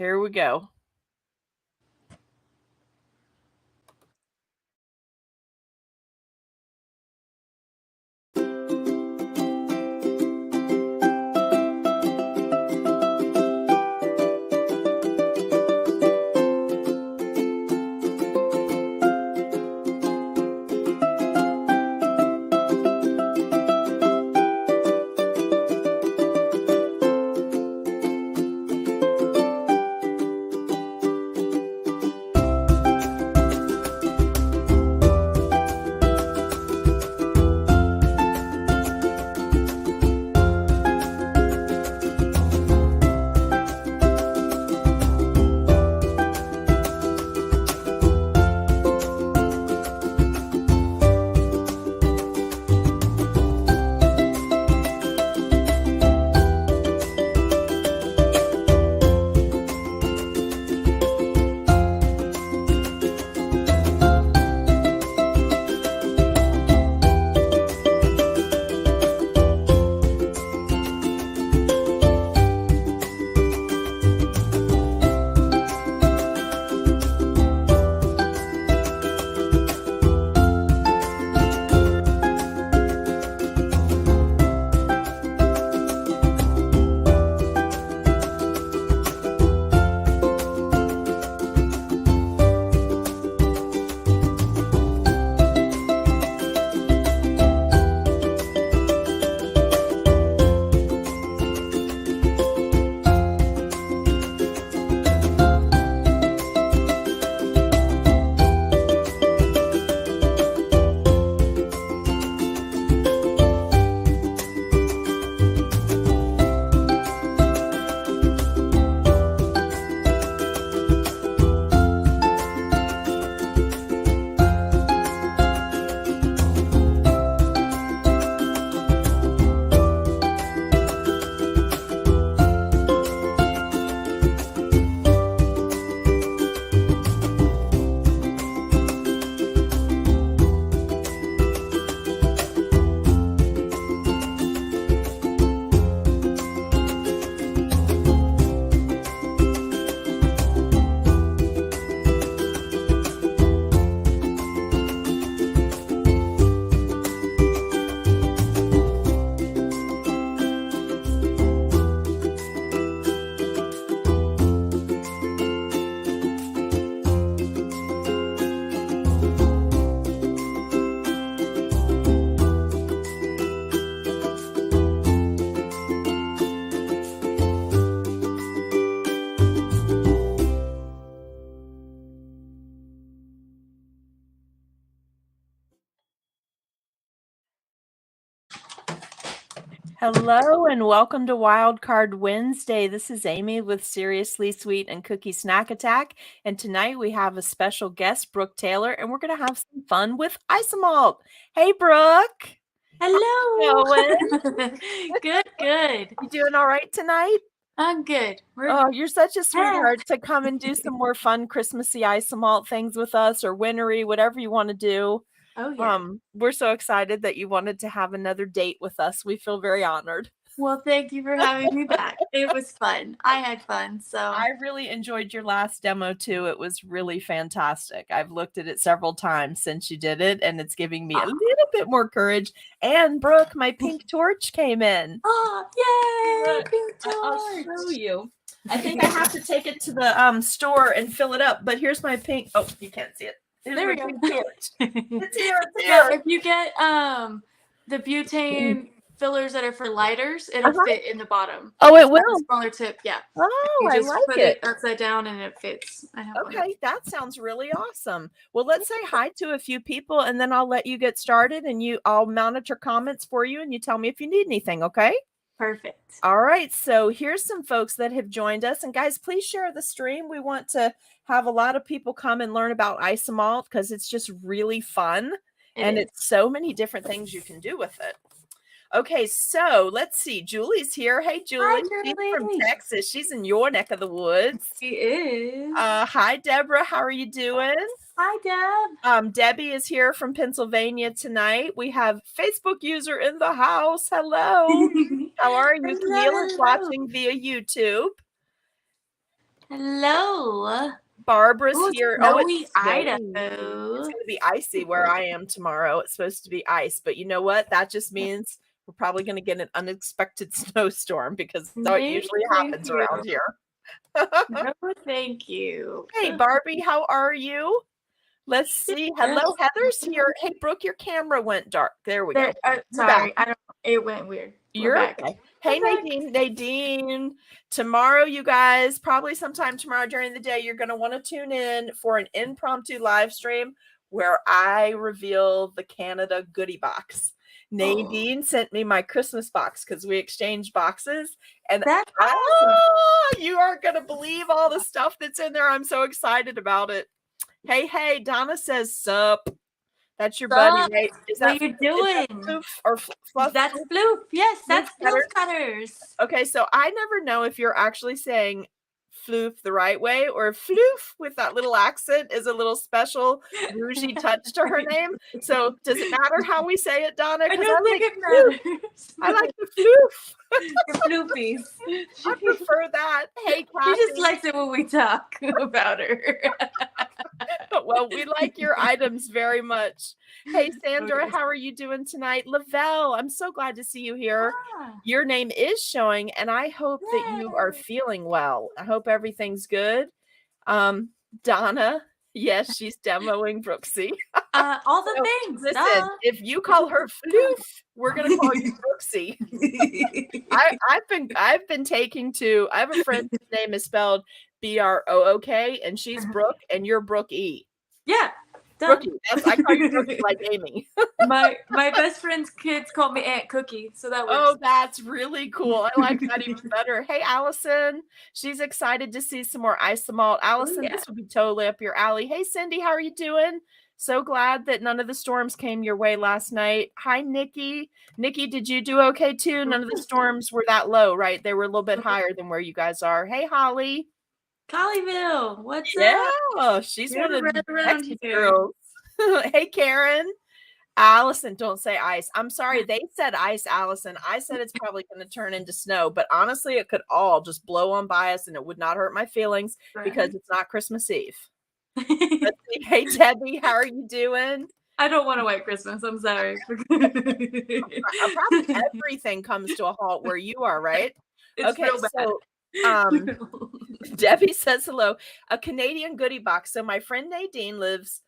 Here we go. Hello and welcome to Wildcard Wednesday. This is Amy with Seriously Sweet and Cookie Snack Attack. And tonight we have a special guest, Brooke Taylor, and we're going to have some fun with Isomalt. Hey, Brooke. Hello. Good. You doing all right tonight? I'm good. You're such a sweetheart to come and do some more fun Christmassy Isomalt things with us, or wintery, whatever you want to do. Oh, yeah. We're so excited that you wanted to have another date with us. We feel very honored. Well, thank you for having me back. It was fun. I had fun. So I really enjoyed your last demo too. It was really fantastic. I've looked at it several times since you did it, and it's giving me a little bit more courage. And Brooke, my pink torch came in. Oh, yay! Pink torch. I'll show you. I think I have to take it to the store and fill it up. But here's my pink. Oh, you can't see it. There we go. It's here. Yeah, if you get the butane fillers that are for lighters, it'll fit in the bottom. Oh, it will. Smaller tip, yeah. Oh, I like put it upside down and it fits. Okay, that sounds really awesome. Well, let's say hi to a few people, and then I'll let you get started, and I'll monitor comments for you, and you tell me if you need anything. Okay. Perfect. All right. So here's some folks that have joined us. And guys, please share the stream. We want to have a lot of people come and learn about Isomalt because it's just really fun. It's so many different things you can do with it. Okay, so let's see. Julie's here. Hey, Julie. Hi, Julie. She's from Texas. She's in your neck of the woods. She is. Hi, Deborah. How are you doing? Hi, Deb. Debbie is here from Pennsylvania tonight. We have Facebook user in the house. Hello. How are you? Camille is watching via YouTube. Hello. Barbara's Ooh, here. snowy It's snowing. Idaho. It's going to be icy where I am tomorrow. It's supposed to be ice, but you know what? That just means we're probably going to get an unexpected snowstorm because that's how it usually happens around here. No, thank you. Hey, Barbie, how are you? Let's see. Hello, Heather's here. Hey, Brooke, your camera went dark. There we go. Sorry, it went weird. You're okay. Hey, Nadine. Tomorrow, you guys, probably sometime tomorrow during the day, you're going to want to tune in for an impromptu live stream where I reveal the Canada goodie box. Nadine sent me my Christmas box because we exchanged boxes. And that's awesome. You aren't going to believe all the stuff that's in there. I'm so excited about it. Hey, Donna says sup. That's your buddy, right? What are you doing? Floof or fluff? That's floof. Yes, that's floof cutters. Okay, so I never know if you're actually saying floof the right way or floof with that little accent is a little special bougie touch to her name. So does it matter how we say it, Donna? I don't think it matters. I like the floof. The floofies. I prefer that. Hey, Kathy. She just likes it when we talk about her. Well, we like your items very much. Hey, Sandra, how are you doing tonight? Lavelle, I'm so glad to see you here. Your name is showing, and I hope that you are feeling well. I hope everything's good. Donna, yes, she's demoing Brooksy. All the things. Listen, if you call her Floof, we're gonna call you Brooksy. I've been taking to. I have a friend whose name is spelled Brook, and she's Brooke, and you're Brooke E. Yeah. Brookie. I call you Brookie like Amy. my best friend's kids call me Aunt Cookie, so that works. Oh, that's really cool. I like that even better. Hey, Allison. She's excited to see some more Isomalt. Allison, this would be totally up your alley. Hey, Cindy, how are you doing? So glad that none of the storms came your way last night. Hi, Nikki. Nikki, did you do okay too? None of the storms were that low, right? They were a little bit higher than where you guys are. Hey, Holly. Colleyville, what's up? Yeah, she's one of the Texas girls. Hey, Karen. Allison, don't say ice. I'm sorry. They said ice, Allison. I said it's probably going to turn into snow, but honestly, it could all just blow on by us and it would not hurt my feelings because it's not Christmas Eve. Let's see. Hey, Debbie, how are you doing? I don't want a white Christmas. I'm sorry. Probably everything comes to a halt where you are, right? It's real bad. So Debbie says hello. A Canadian goodie box. So my friend Nadine lives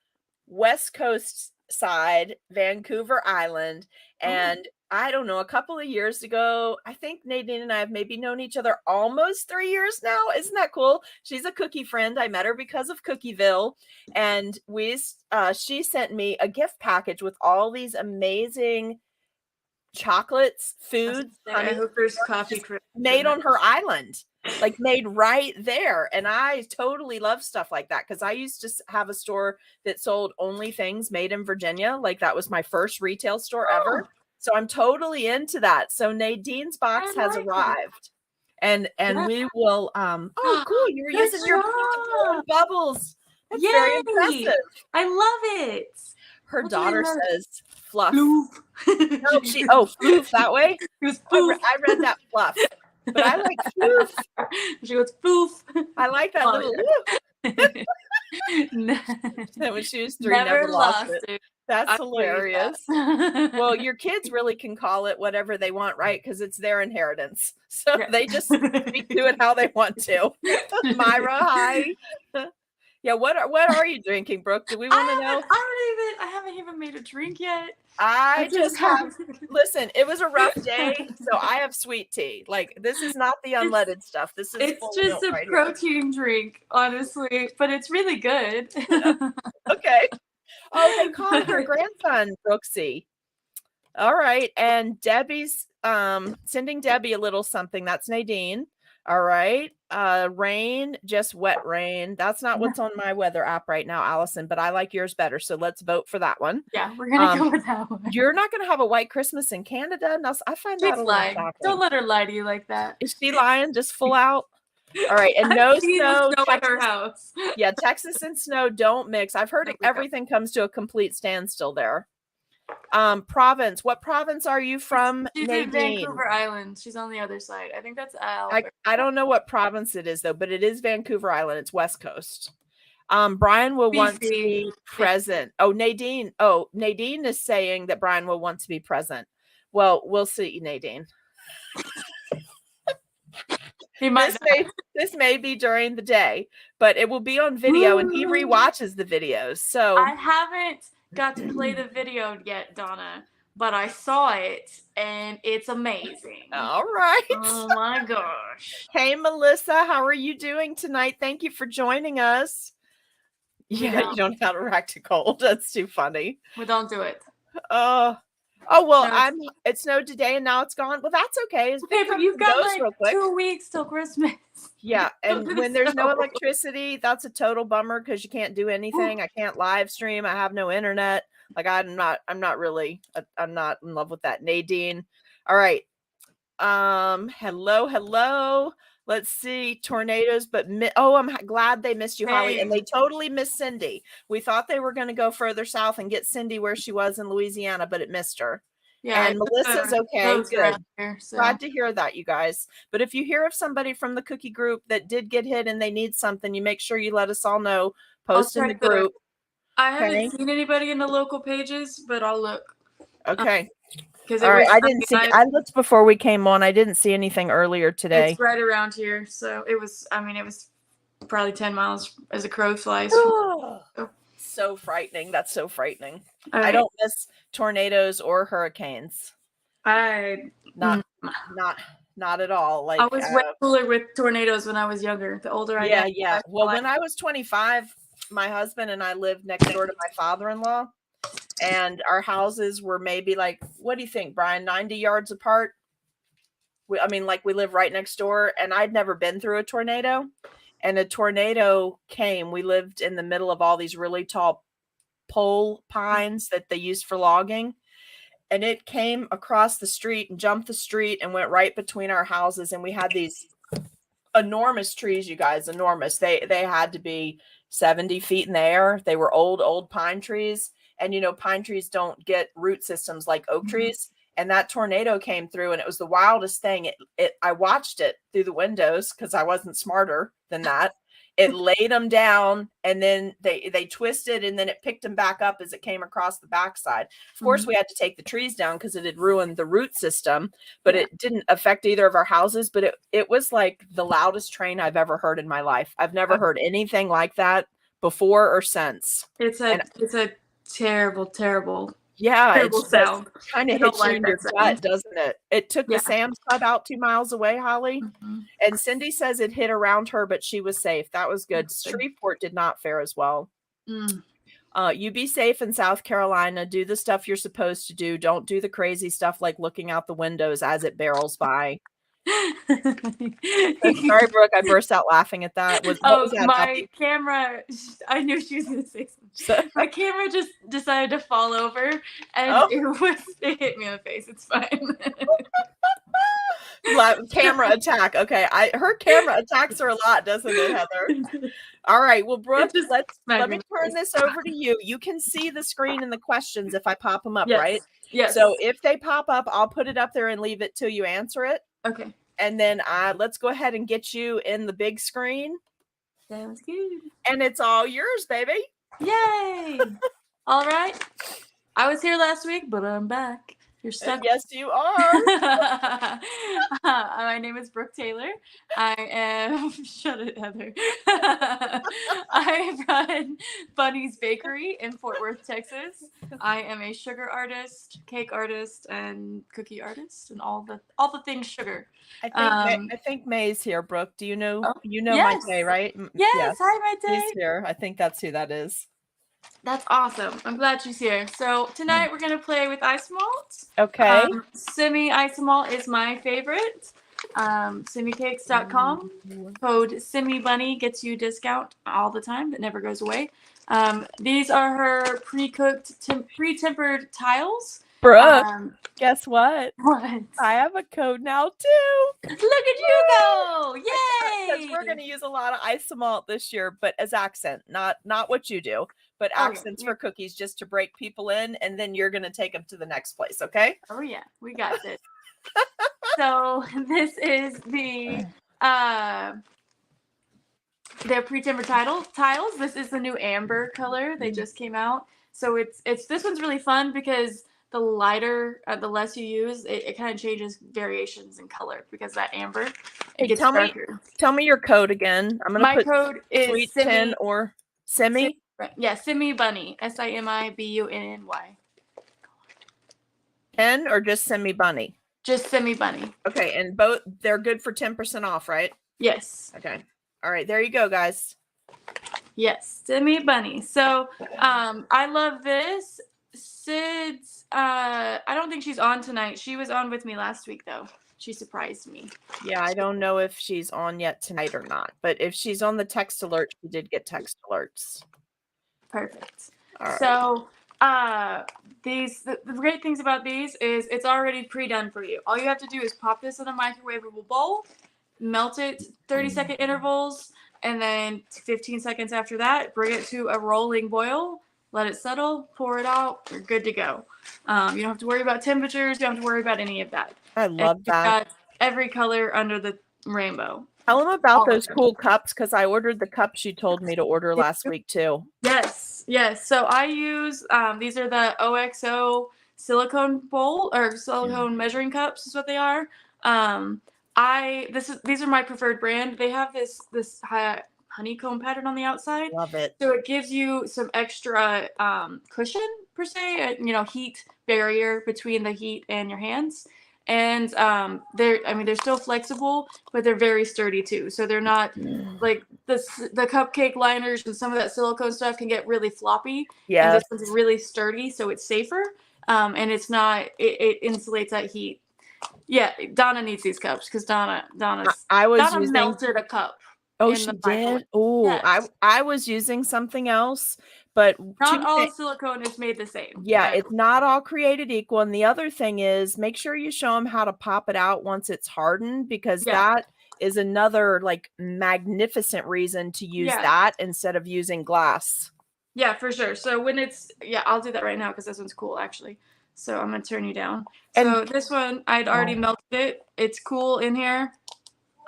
West Coast side, Vancouver Island, and I don't know, a couple of years ago, I think Nadine and I have maybe known each other almost 3 years now. Isn't that cool? She's a cookie friend. I met her because of Cookieville, and she sent me a gift package with all these amazing chocolates, foods, coffee made on her island, like made right there. And I totally love stuff like that because I used to have a store that sold only things made in Virginia. Like that was my first retail store ever. So I'm totally into that. So Nadine's box has arrived. And we will oh cool, you're using your bubbles. That's very impressive. I love it. Her daughter says fluff. No, floof that way. I read that fluff, but I like floof. She goes floof. I like that little when she was 3, never lost it. That's hilarious. Well, your kids really can call it whatever they want, right? Because it's their inheritance. So they just do it how they want to. Myra, hi. Yeah, what are you drinking, Brooke? Do we want to know? I haven't even made a drink yet. I just have listen, it was a rough day, so I have sweet tea. Like this is not the unleaded stuff. This is just a protein drink, honestly, but it's really good. Okay. Oh, they called her grandson Brooksy. All right, and Debbie's sending Debbie a little something. That's Nadine. All right. Rain, just wet rain. That's not what's on my weather app right now, Allison, but I like yours better. So let's vote for that one. Yeah, we're going to go with that one. You're not going to have a white Christmas in Canada? No, I find that a little shocking. Don't let her lie to you like that. Is she lying? Just full out? All right. And no snow at her house. Yeah, Texas and snow don't mix. I've heard everything comes to a complete standstill there. Province. What province are you from, She's in Nadine? Vancouver Island. She's on the other side. I think that's Alberta. I don't know what province it is though, but it is Vancouver Island. It's West Coast. Brian will want to be present. Oh, Nadine. Oh, Nadine is saying that Brian will want to be present. Well, we'll see, Nadine. This may be during the day, but it will be on video, and he rewatches the videos. So I haven't got to play the video yet, Donna, but I saw it and it's amazing. All right. Oh my gosh. Hey, Melissa, how are you doing tonight? Thank you for joining us. Yeah, you don't counteract a cold. That's too funny. We don't do it. Oh well, it snowed today and now it's gone. Well, that's okay. Okay, but you've got like 2 weeks till Christmas. Yeah, and when there's no electricity, that's a total bummer because you can't do anything. I can't live stream. I have no internet. Like I'm not in love with that. Nadine. All right. Hello. Let's see, tornadoes, but I'm glad they missed you, Holly, and they totally missed Cindy. We thought they were going to go further south and get Cindy where she was in Louisiana, but it missed her. Yeah, and Melissa's okay. Good. Here, so. Glad to hear that, you guys. But if you hear of somebody from the cookie group that did get hit and they need something, you make sure you let us all know. Post in the group. I haven't seen anybody in the local pages, but I'll look. Okay. All right, I didn't see. I looked before we came on. I didn't see anything earlier today. It's right around here, so it was. I mean, it was probably 10 miles as a crow flies. So frightening. That's so frightening. Right. I don't miss tornadoes or hurricanes. Not at all. Like I was way cooler with tornadoes when I was younger. The older I got. Yeah. Well, when I was 25, my husband and I lived next door to my father-in-law. And our houses were maybe like, what do you think, Brian, 90 yards apart? We live right next door, and I'd never been through a tornado. And a tornado came. We lived in the middle of all these really tall pole pines that they used for logging. And it came across the street and jumped the street and went right between our houses. And we had these enormous trees, you guys, enormous. They had to be 70 feet in the air. They were old pine trees. And, pine trees don't get root systems like oak trees. And that tornado came through, and it was the wildest thing. I watched it through the windows because I wasn't smarter than that. It laid them down, and then they twisted, and then it picked them back up as it came across the backside. Of course, we had to take the trees down because it had ruined the root system, but it didn't affect either of our houses. But it was like the loudest train I've ever heard in my life. I've never heard anything like that before or since. It's a terrible sound. Kind of hits you in your gut, doesn't it? It took the Sam's Club out 2 miles away, Holly. And Cindy says it hit around her, but she was safe. That was good. Shreveport did not fare as well. You be safe in South Carolina. Do the stuff you're supposed to do. Don't do the crazy stuff like looking out the windows as it barrels by. Sorry, Brooke, I burst out laughing at that. My camera, I knew she was going to say something. My camera just decided to fall over, and it hit me in the face. It's fine. Camera attack. Okay, her camera attacks her a lot, doesn't it, Heather? All right, well, Brooke, let me turn this over to you. You can see the screen and the questions if I pop them up, right? Yes. So if they pop up, I'll put it up there and leave it till you answer it. Okay. And then let's go ahead and get you in the big screen. Sounds good. And it's all yours, baby. Yay! All right. I was here last week, but I'm back. You're stuck. Yes, you are. My name is Brooke Taylor. I am. Shut it, Heather. I run Bunny's Bakery in Fort Worth, Texas. I am a sugar artist, cake artist, and cookie artist, and all the things sugar. I think May's here, Brooke. Do you know? Yes. My Day, right? Yes. Hi, my Day. She's here. I think that's who that is. That's awesome. I'm glad she's here. So tonight we're going to play with Isomalt. Okay. Simi Isomalt is my favorite. SimiCakes.com. Code SimiBunny gets you a discount all the time. That never goes away. These are her pre-cooked, pre-tempered tiles. Brooke, guess what? What? I have a code now too. Look at you go! Yay! Because we're going to use a lot of Isomalt this year, but as accent, not what you do. but accents for cookies just to break people in, and then you're going to take them to the next place, okay? Oh yeah, we got this. So this is their pre-timber tiles. This is the new amber color. They just came out. So it's this one's really fun because the lighter, the less you use, it kind of changes variations in color because that amber, it gets darker. Tell me your code again. I'm gonna put code is sweet 10 or Simi. Yeah, Simi Bunny. SIMIBUNNY. 10 or just Simi Bunny? Just Simi Bunny. Okay, and both they're good for 10% off, right? Yes. Okay. All right, there you go, guys. Yes, Simi Bunny. So I love this. Sid's I don't think she's on tonight. She was on with me last week though. She surprised me. Yeah, I don't know if she's on yet tonight or not, but if she's on the text alert, she did get text alerts. Perfect. All right. So the great things about these is it's already pre-done for you. All you have to do is pop this in a microwavable bowl, melt it 30-second intervals, and then 15 seconds after that, bring it to a rolling boil, let it settle, pour it out, you're good to go. You don't have to worry about temperatures, you don't have to worry about any of that. I love that. Got every color under the rainbow. Tell them about those cool cups, because I ordered the cups you told me to order last week too. Yes. So I use these are the OXO silicone bowl or silicone measuring cups is what they are. These are my preferred brand. They have this honeycomb pattern on the outside. Love it. So it gives you some extra cushion per se, heat barrier between the heat and your hands. And they're still flexible, but they're very sturdy too. So they're not like the cupcake liners and some of that silicone stuff can get really floppy. Yeah. And this one's really sturdy, so it's safer. And it's not. It insulates that heat. Yeah, Donna needs these cups because Donna melted a cup. Oh, she did? Oh, yes. I was using something else, but not all silicone is made the same. Yeah, it's not all created equal. And the other thing is make sure you show them how to pop it out once it's hardened, because that is another like magnificent reason to use that instead of using glass. Yeah, for sure. So when I'll do that right now because this one's cool actually. So I'm going to turn you down. So this one, I'd already melted it. It's cool in here.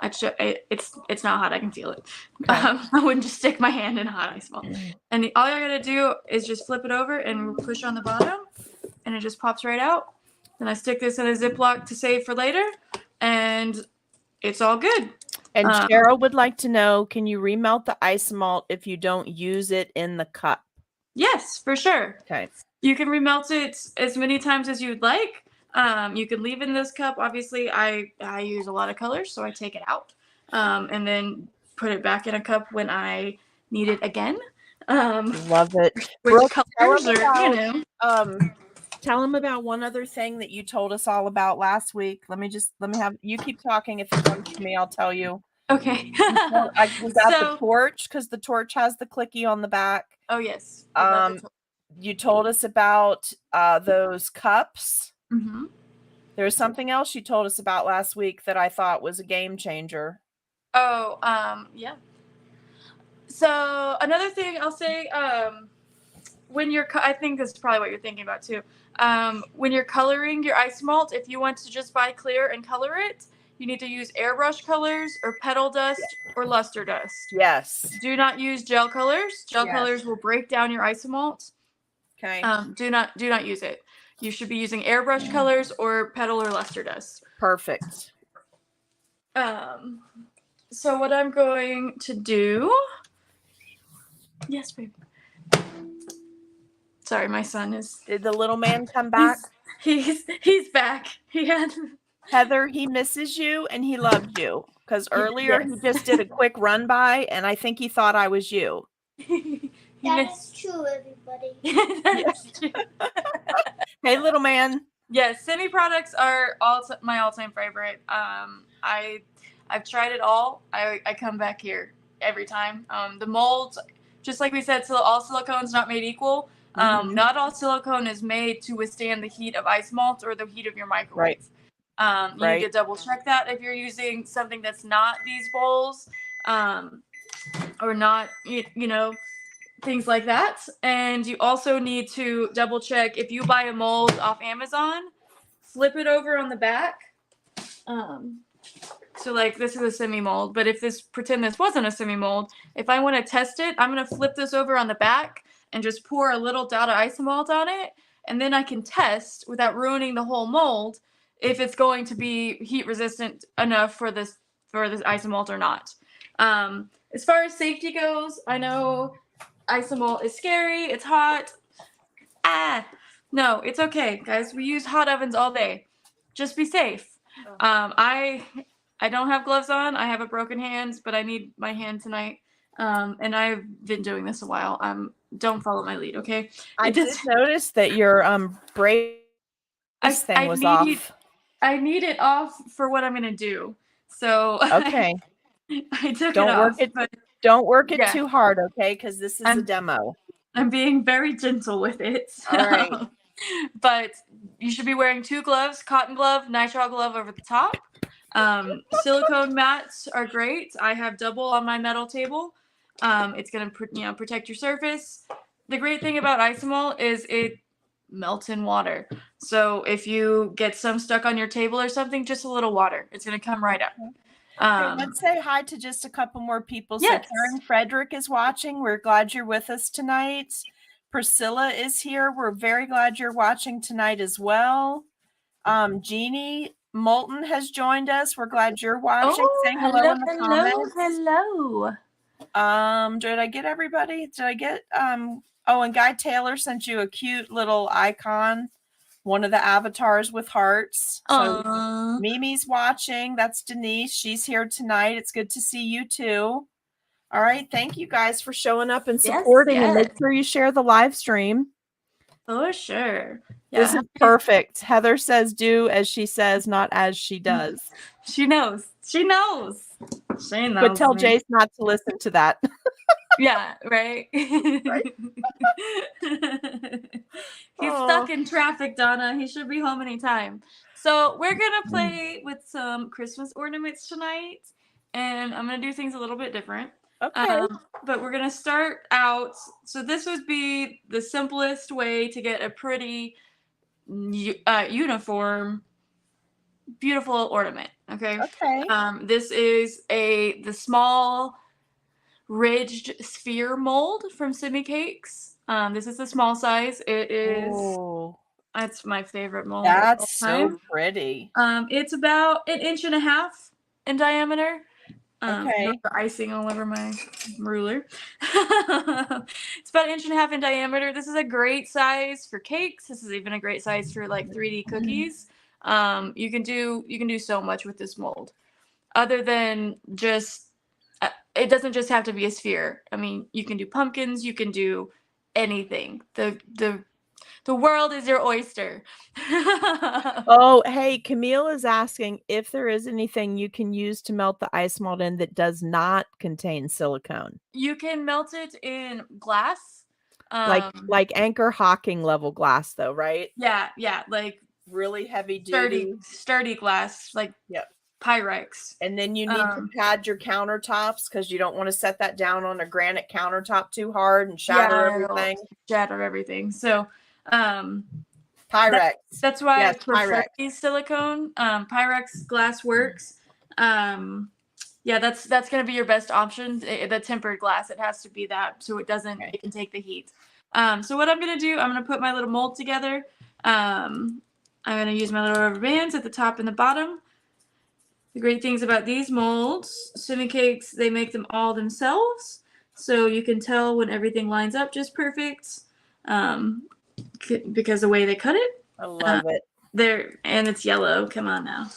It's not hot. I can feel it. Okay. I wouldn't just stick my hand in hot Isomalt. And all I gotta do is just flip it over and push on the bottom, and it just pops right out. Then I stick this in a Ziploc to save for later, and it's all good. And Cheryl would like to know, can you remelt the Isomalt if you don't use it in the cup? Yes, for sure. Okay. You can remelt it as many times as you'd like. You can leave in this cup. Obviously, I use a lot of colors, so I take it out and then put it back in a cup when I need it again. Love it. Brooke, colors tell them about one other thing that you told us all about last week. Let me have you keep talking. If it comes to me, I'll tell you. Okay. We got the torch because the torch has the clicky on the back. Oh yes. You told us about those cups. Mm-hmm. There's something else you told us about last week that I thought was a game changer. Oh, yeah. So another thing I'll say, when I think this is probably what you're thinking about too. When you're coloring your Isomalt, if you want to just buy clear and color it, you need to use airbrush colors or petal dust or luster dust. Yes. Do not use gel colors. Gel colors will break down your Isomalt. Okay. Do not use it. You should be using airbrush colors or petal or luster dust. Perfect. So what I'm going to do... Yes, baby. Sorry, my son is... Did the little man come back? He's back. Heather, he misses you and he loved you. Because earlier he just did a quick run by and I think he thought I was you. That is true, everybody. That's true. Hey, little man. Yes, Simi products are my all-time favorite. I've tried it all. I come back here every time. The molds, just like we said, all silicone's not made equal. Not all silicone is made to withstand the heat of Isomalt or the heat of your microwave. Right. You need to double check that if you're using something that's not these bowls, or not, things like that. And you also need to double check if you buy a mold off Amazon, flip it over on the back. So like this is a semi mold, but if pretend this wasn't a semi mold, if I want to test it, I'm going to flip this over on the back and just pour a little dot of Isomalt on it. And then I can test without ruining the whole mold if it's going to be heat resistant enough for this Isomalt or not. As far as safety goes, I know Isomalt is scary. It's hot. No, it's okay, guys. We use hot ovens all day. Just be safe. I don't have gloves on. I have a broken hand, but I need my hand tonight. And I've been doing this a while. Don't follow my lead, okay? I did notice that your brace thing was off. I need it off for what I'm gonna do. So okay. I took it off. Don't work it too hard, okay? Because this is a demo. I'm being very gentle with it. All right. But you should be wearing 2 gloves, cotton glove, nitrile glove over the top. Silicone mats are great. I have double on my metal table. It's going to protect your surface. The great thing about Isomalt is it melts in water. So if you get some stuck on your table or something, just a little water. It's going to come right up. Let's say hi to just a couple more people. Yes. So Karen Frederick is watching. We're glad you're with us tonight. Priscilla is here. We're very glad you're watching tonight as well. Jeannie Moulton has joined us. We're glad you're watching. Say hello in the comments. Hello. Did I get everybody? Did I get and Guy Taylor sent you a cute little icon, one of the avatars with hearts. So Mimi's watching. That's Denise. She's here tonight. It's good to see you too. All right. Thank you guys for showing up and supporting. Yes. And make sure you share the live stream. For sure. Yeah. This is perfect. Heather says do as she says, not as she does. She knows. But tell Jace not to listen to that. Yeah, right? Right? He's stuck in traffic, Donna. He should be home anytime. So we're going to play with some Christmas ornaments tonight. And I'm going to do things a little bit different. Okay. But we're going to start out. So this would be the simplest way to get a pretty uniform, beautiful ornament. Okay. Okay. This is the small ridged sphere mold from Simi Cakes. This is the small size. It is. Oh. That's my favorite mold. That's so pretty. It's about 1.5 inches in diameter. Okay. The icing all over my ruler. It's about 1.5 inches in diameter. This is a great size for cakes. This is even a great size for like 3D cookies. You can do so much with this mold. Other than just, it doesn't just have to be a sphere. I mean, you can do pumpkins. You can do anything. The world is your oyster. Oh, hey, Camille is asking if there is anything you can use to melt the Isomalt in that does not contain silicone. You can melt it in glass. Like Anchor Hawking level glass though, right? Yeah, like really heavy duty. Sturdy glass, like Pyrex. And then you need to pad your countertops because you don't want to set that down on a granite countertop too hard and shatter everything. So Pyrex. That's why I prefer these silicone. Pyrex glass works. That's going to be your best option. The tempered glass, it has to be that so it doesn't. It can take the heat. So what I'm going to do, I'm going to put my little mold together. I'm going to use my little rubber bands at the top and the bottom. The great things about these molds, Simi Cakes, they make them all themselves, so you can tell when everything lines up just perfect. Because the way they cut it. I love it. And it's yellow. Come on now.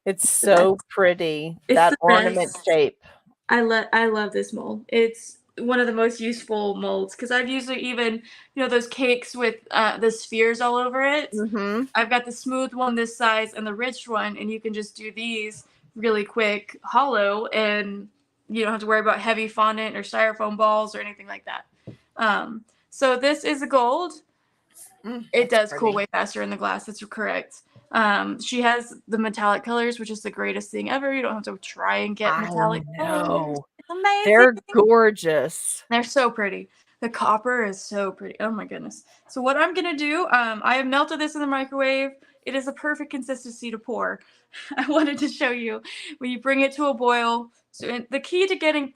It's so pretty. That ornament shape. I love this mold. It's one of the most useful molds because I've usually even, those cakes with the spheres all over it. Mm-hmm. I've got the smooth one this size and the ridged one, and you can just do these really quick hollow, and you don't have to worry about heavy fondant or styrofoam balls or anything like that. So this is a gold. It does cool way faster in the glass. That's correct. She has the metallic colors, which is the greatest thing ever. You don't have to try and get metallic colors. It's amazing. They're gorgeous. They're so pretty. The copper is so pretty. Oh my goodness. So what I'm going to do, I have melted this in the microwave. It is a perfect consistency to pour. I wanted to show you when you bring it to a boil. So the key to getting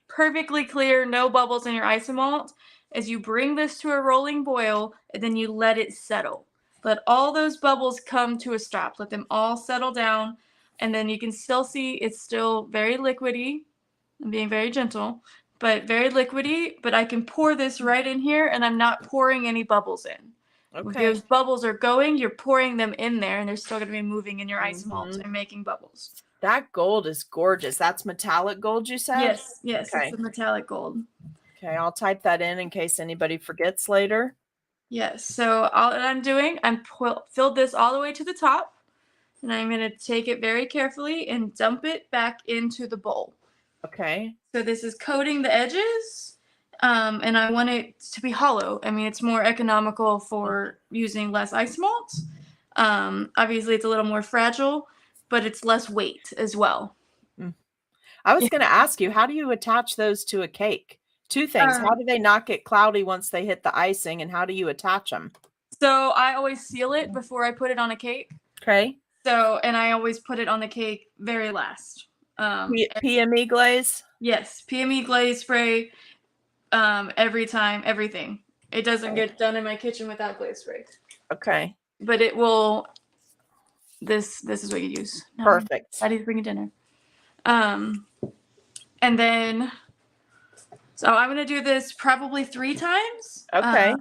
perfectly clear, no bubbles in your isomalt is you bring this to a rolling boil and then you let it settle. Let all those bubbles come to a stop. Let them all settle down. And then you can still see it's still very liquidy. I'm being very gentle, but very liquidy. But I can pour this right in here and I'm not pouring any bubbles in. Okay. If those bubbles are going, you're pouring them in there and they're still going to be moving in your isomalt and making bubbles. That gold is gorgeous. That's metallic gold, you said? Yes, Okay. It's the metallic gold. Okay, I'll type that in case anybody forgets later. Yes, so all that I'm doing, I'm filled this all the way to the top, and I'm going to take it very carefully and dump it back into the bowl. Okay. So this is coating the edges, and I want it to be hollow. I mean, it's more economical for using less isomalt. Obviously, it's a little more fragile, but it's less weight as well. I was going to ask you, how do you attach those to a cake? Two things. How do they not get cloudy once they hit the icing, and how do you attach them? So I always seal it before I put it on a cake. Okay. So, and I always put it on the cake very last. PME glaze? Yes, PME glaze spray. Every time, everything. It doesn't get done in my kitchen without glaze spray. Okay. But it will. This is what you use. Perfect. Daddy's bringing dinner. And then, so I'm gonna do this probably 3 times. Okay.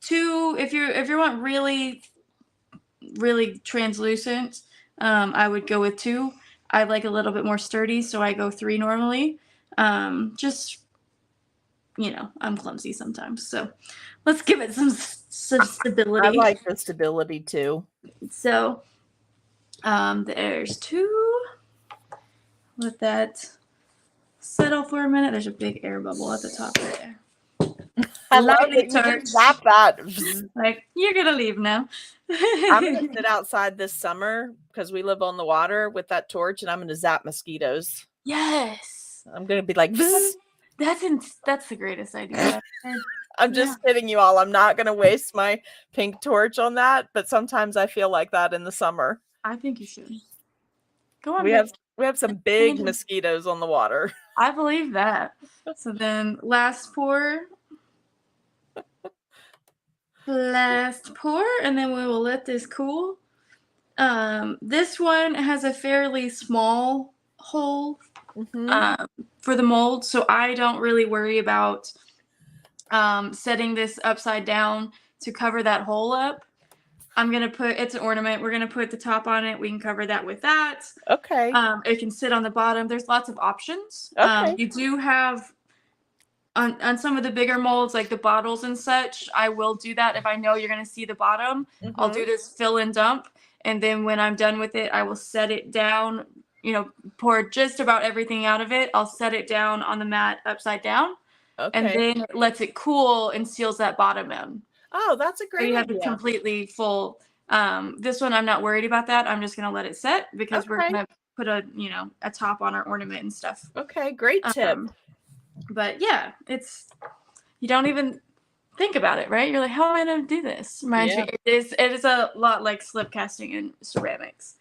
2, if you want really, really translucent, I would go with 2. I like a little bit more sturdy, so I go 3 normally. Just, I'm clumsy sometimes, so let's give it some stability. I like the stability too. So, there's 2. Let that settle for a minute. There's a big air bubble at the top there. I love it. You can zap that. Like, you're gonna leave now. I'm gonna sit outside this summer because we live on the water with that torch, and I'm gonna zap mosquitoes. Yes. I'm gonna be like, that's the greatest idea. I'm just kidding you all. I'm not gonna waste my pink torch on that, but sometimes I feel like that in the summer. I think you should. Go on. We have some big mosquitoes on the water. I believe that. So then last pour, and then we will let this cool. This one has a fairly small hole for the mold, so I don't really worry about setting this upside down to cover that hole up. I'm going to put, it's an ornament. We're going to put the top on it. We can cover that with that. Okay. It can sit on the bottom. There's lots of options. Okay. You do have, on some of the bigger molds, like the bottles and such, I will do that if I know you're going to see the bottom. I'll do this fill and dump. And then when I'm done with it, I will set it down, pour just about everything out of it. I'll set it down on the mat upside down. Okay. And then it lets it cool and seals that bottom in. Oh, that's a great idea. So you have it completely full. This one, I'm not worried about that. I'm just going to let it set because we're going to put a top on our ornament and stuff. Okay, great tip. But yeah, you don't even think about it, right? You're like, how am I going to do this? Reminds me, it is a lot like slip casting in ceramics.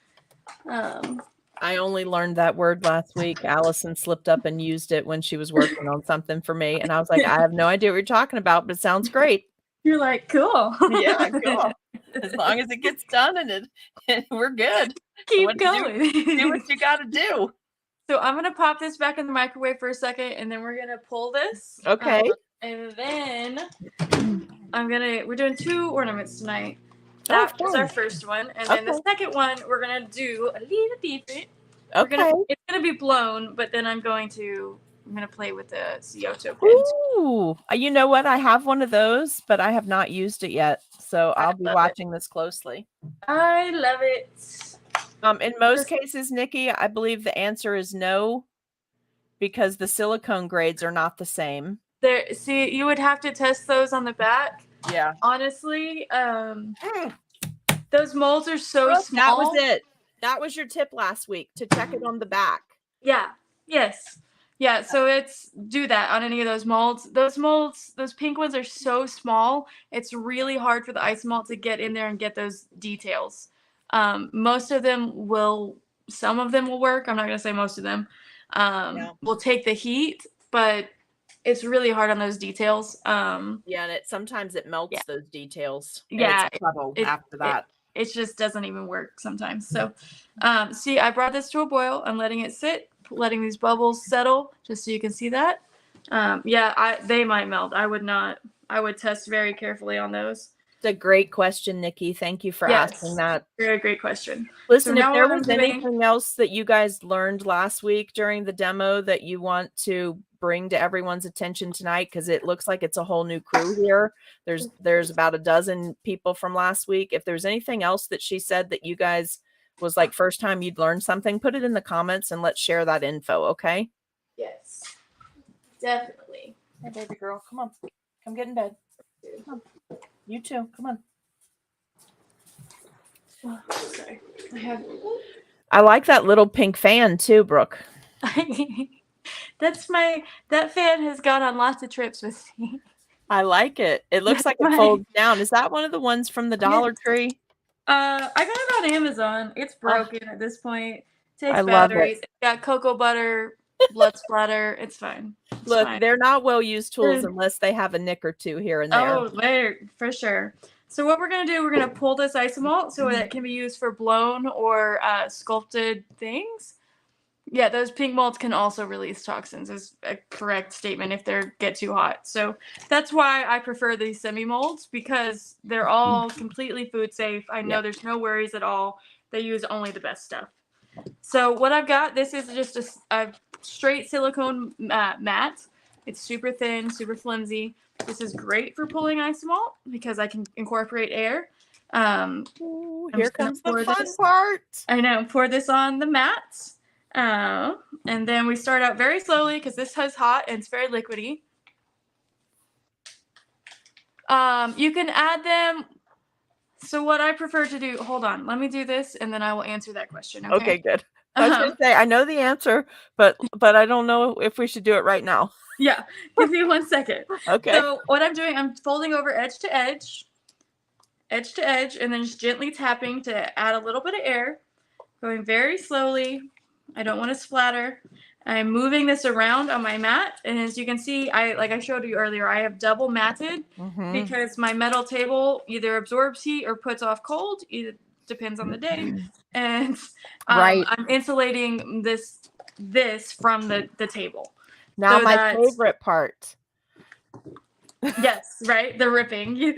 I only learned that word last week. Allison slipped up and used it when she was working on something for me. And I was like, I have no idea what you're talking about, but it sounds great. You're like, cool. Yeah, cool. As long as it gets done and we're good. Keep going. Do what you got to do. So I'm going to pop this back in the microwave for a second, and then we're going to pull this. Okay. And then we're doing 2 ornaments tonight. That was our first one. And then the second one, we're going to do a little different. Okay. It's going to be blown, but then I'm going to play with the Kyoto print. Ooh, you know what? I have one of those, but I have not used it yet. So I'll be watching this closely. I love it. In most cases, Nikki, I believe the answer is no, because the silicone grades are not the same. See, you would have to test those on the back. Yeah. Honestly, those molds are so small. That was it. That was your tip last week, to check it on the back. Yeah. Yes. Yeah, so do that on any of those molds. Those pink ones are so small. It's really hard for the Isomalt to get in there and get those details. Most of them will, some of them will work. I'm not going to say most of them. Will take the heat, but it's really hard on those details. Yeah, and sometimes it melts those details. And Yeah, it's trouble after that. It just doesn't even work sometimes. So, see, I brought this to a boil. I'm letting it sit, letting these bubbles settle, just so you can see that. They might melt. I would not. I would test very carefully on those. It's a great question, Nikki. Thank you for asking that. Very great question. Listen, if there was anything else that you guys learned last week during the demo that you want to bring to everyone's attention tonight, because it looks like it's a whole new crew here. There's about a dozen people from last week. If there's anything else that she said that you guys was like first time you'd learned something, put it in the comments and let's share that info, okay? Yes, definitely. Hey, baby girl, come on. Come get in bed. Come on. You too. Come on. Oh, sorry. I like that little pink fan too, Brooke. That fan has gone on lots of trips with me. I like it. It looks like it folds down. Is that one of the ones from the Dollar Tree? I got it on Amazon. It's broken at this point. Takes I batteries. love it. It's got cocoa butter, blood splatter. It's fine. Look, they're not well-used tools unless they have a nick or two here and there. Oh, they're for sure. So what we're going to do, we're going to pull this Isomalt so that it can be used for blown or sculpted things. Yeah, those pink molds can also release toxins is a correct statement if they get too hot. So that's why I prefer these semi-molds, because they're all completely food safe. I know there's no worries at all. They use only the best stuff. So what I've got, this is just a straight silicone mat. It's super thin, super flimsy. This is great for pulling Isomalt because I can incorporate air. Ooh, here comes the fun part. I know. Pour this on the mat. And then we start out very slowly because this is hot and it's very liquidy. You can add them. So what I prefer to do, hold on, let me do this and then I will answer that question. Okay, good. I was going to say, I know the answer, but I don't know if we should do it right now. Yeah, give me 1 second. Okay. So what I'm doing, I'm folding over edge to edge, and then just gently tapping to add a little bit of air, going very slowly. I don't want to splatter. I'm moving this around on my mat, and as you can see, like I showed you earlier, I have double matted because my metal table either absorbs heat or puts off cold. It depends on the day, and I'm insulating this from the table. Now so my favorite part. Yes, right. The ripping. You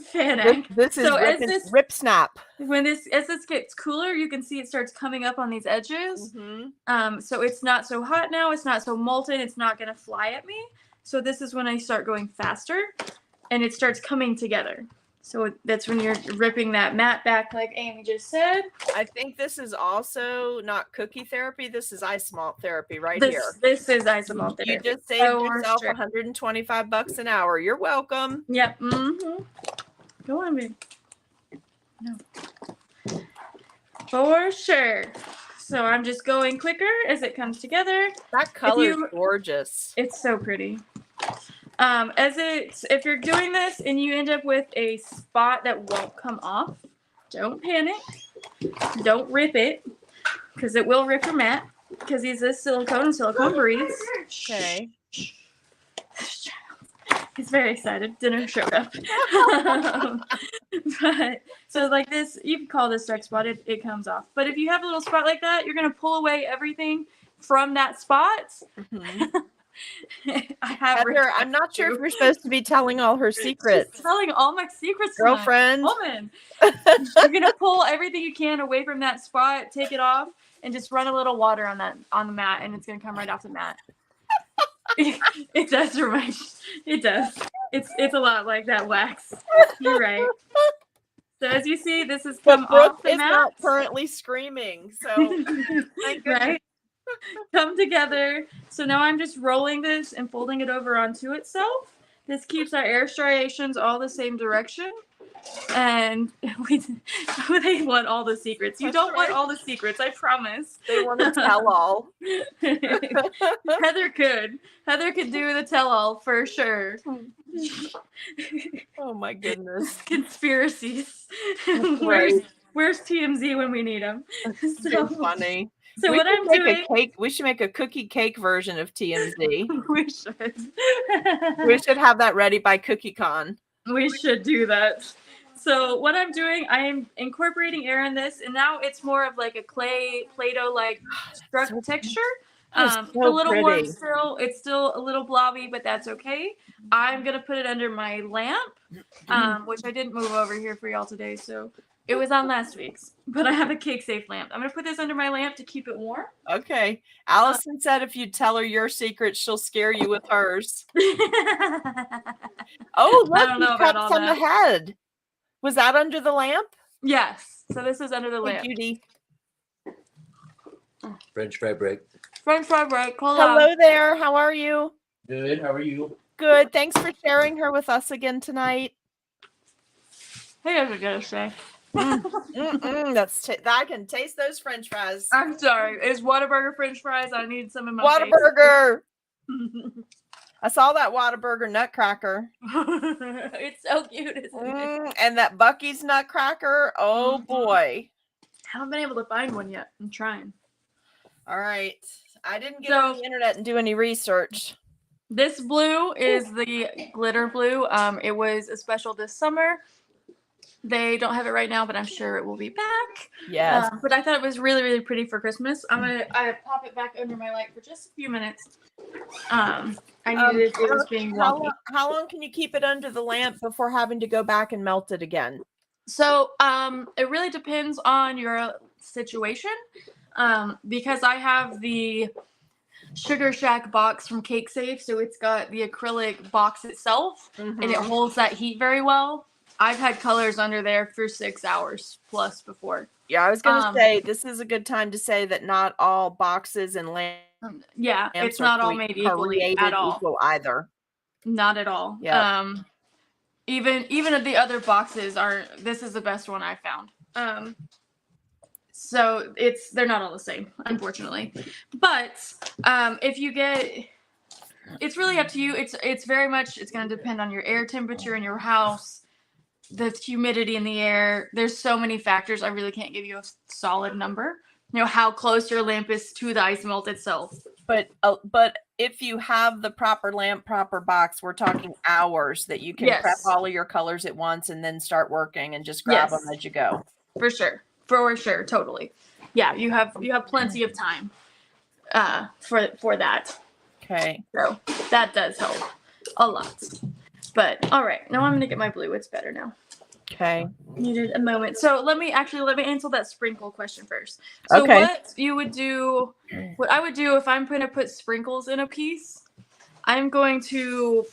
fan This is rip snap. As this gets cooler, you can see it starts coming up on these edges. So it's not so hot now. It's not so molten. It's not going to fly at me. So this is when I start going faster, and it starts coming together. So that's when you're ripping that mat back, like Amy just said. I think this is also not cookie therapy. This is Isomalt therapy here. This is Isomalt therapy. You just saved yourself $125 an hour. You're welcome. Yep. Go on, babe. No. For sure. So I'm just going quicker as it comes together. That color is gorgeous. It's so pretty. If you're doing this and you end up with a spot that won't come off, don't panic. Don't rip it, because it will rip your mat, because these is silicone and silicone breathes. Okay. He's very excited. Dinner showed up. But so like this, you can call this dark spot. It comes off. But if you have a little spot like that, you're gonna pull away everything from that spot. Heather, I'm not sure if you're supposed to be telling all her secrets. She's telling all my secrets, girlfriend. Woman, you're gonna pull everything you can away from that spot, take it off, and just run a little water on the mat, and it's gonna come right off the mat. It does remind. It does. It's a lot like that wax. You're right. So as you see, this has come off the mat. Brooke is not currently screaming, so right. Come together. So now I'm just rolling this and folding it over onto itself. This keeps our air striations all the same direction. and they want all the secrets. You don't want all the secrets, I promise. They want to tell all. Heather could do the tell all for sure. Oh my goodness. Conspiracies. Right. Where's TMZ when we need them? So funny. So what I'm doing, we should make a cookie cake version of TMZ. we should. We should have that ready by CookieCon. We should do that. So what I'm doing, I am incorporating air in this, and now it's more of like a Play-Doh like texture. It's a little warm still. It's still a little blobby, but that's okay. I'm gonna put it under my lamp, which I didn't move over here for y'all today, so it was on last week's. But I have a cake safe lamp. I'm gonna put this under my lamp to keep it warm. Okay. Allison said if you tell her your secret, she'll scare you with hers. Oh, look, you cups on the head. Was that under the lamp? Yes. So this is under the lamp. Judy. French fry break. French fry break. Hello there. How are you? Good. How are you? Good. Thanks for sharing her with us again tonight. Hey, I was gonna say. I can taste those French fries. I'm sorry. It's Whataburger French fries. I need some in my Whataburger. I saw that Whataburger nutcracker. It's so cute, isn't it? And that Bucky's nutcracker. Oh boy. I haven't been able to find one yet. I'm trying. All right. I didn't get on the internet and do any research. This blue is the glitter blue. It was a special this summer. They don't have it right now, but I'm sure it will be back. Yes. But I thought it was really, really pretty for Christmas. I pop it back under my light for just a few minutes. I needed it was being wonky. How long can you keep it under the lamp before having to go back and melt it again? So it really depends on your situation. Because I have the Sugar Shack box from Cake Safe, so it's got the acrylic box itself, and it holds that heat very well. I've had colors under there for 6 hours plus before. Yeah, I was going to say, this is a good time to say that not all boxes and lamps it's not all made equally at all. Equal either. Not at all. Yeah. Even the other boxes aren't. This is the best one I found. So they're not all the same, unfortunately. But if you get, it's really up to you. It's very much, it's going to depend on your air temperature in your house, the humidity in the air. There's so many factors. I really can't give you a solid number. You know, how close your lamp is to the Isomalt itself. But if you have the proper lamp, proper box, we're talking hours that you can prep all of your colors at once and then start working and just grab them as you go. For sure. For sure, totally. Yeah, you have plenty of time for that. Okay. So that does help a lot. But all right, now I'm gonna get my blue. It's better now. Okay. Needed a moment. So let me answer that sprinkle question first. So what I would do if I'm gonna put sprinkles in a piece, I'm going to,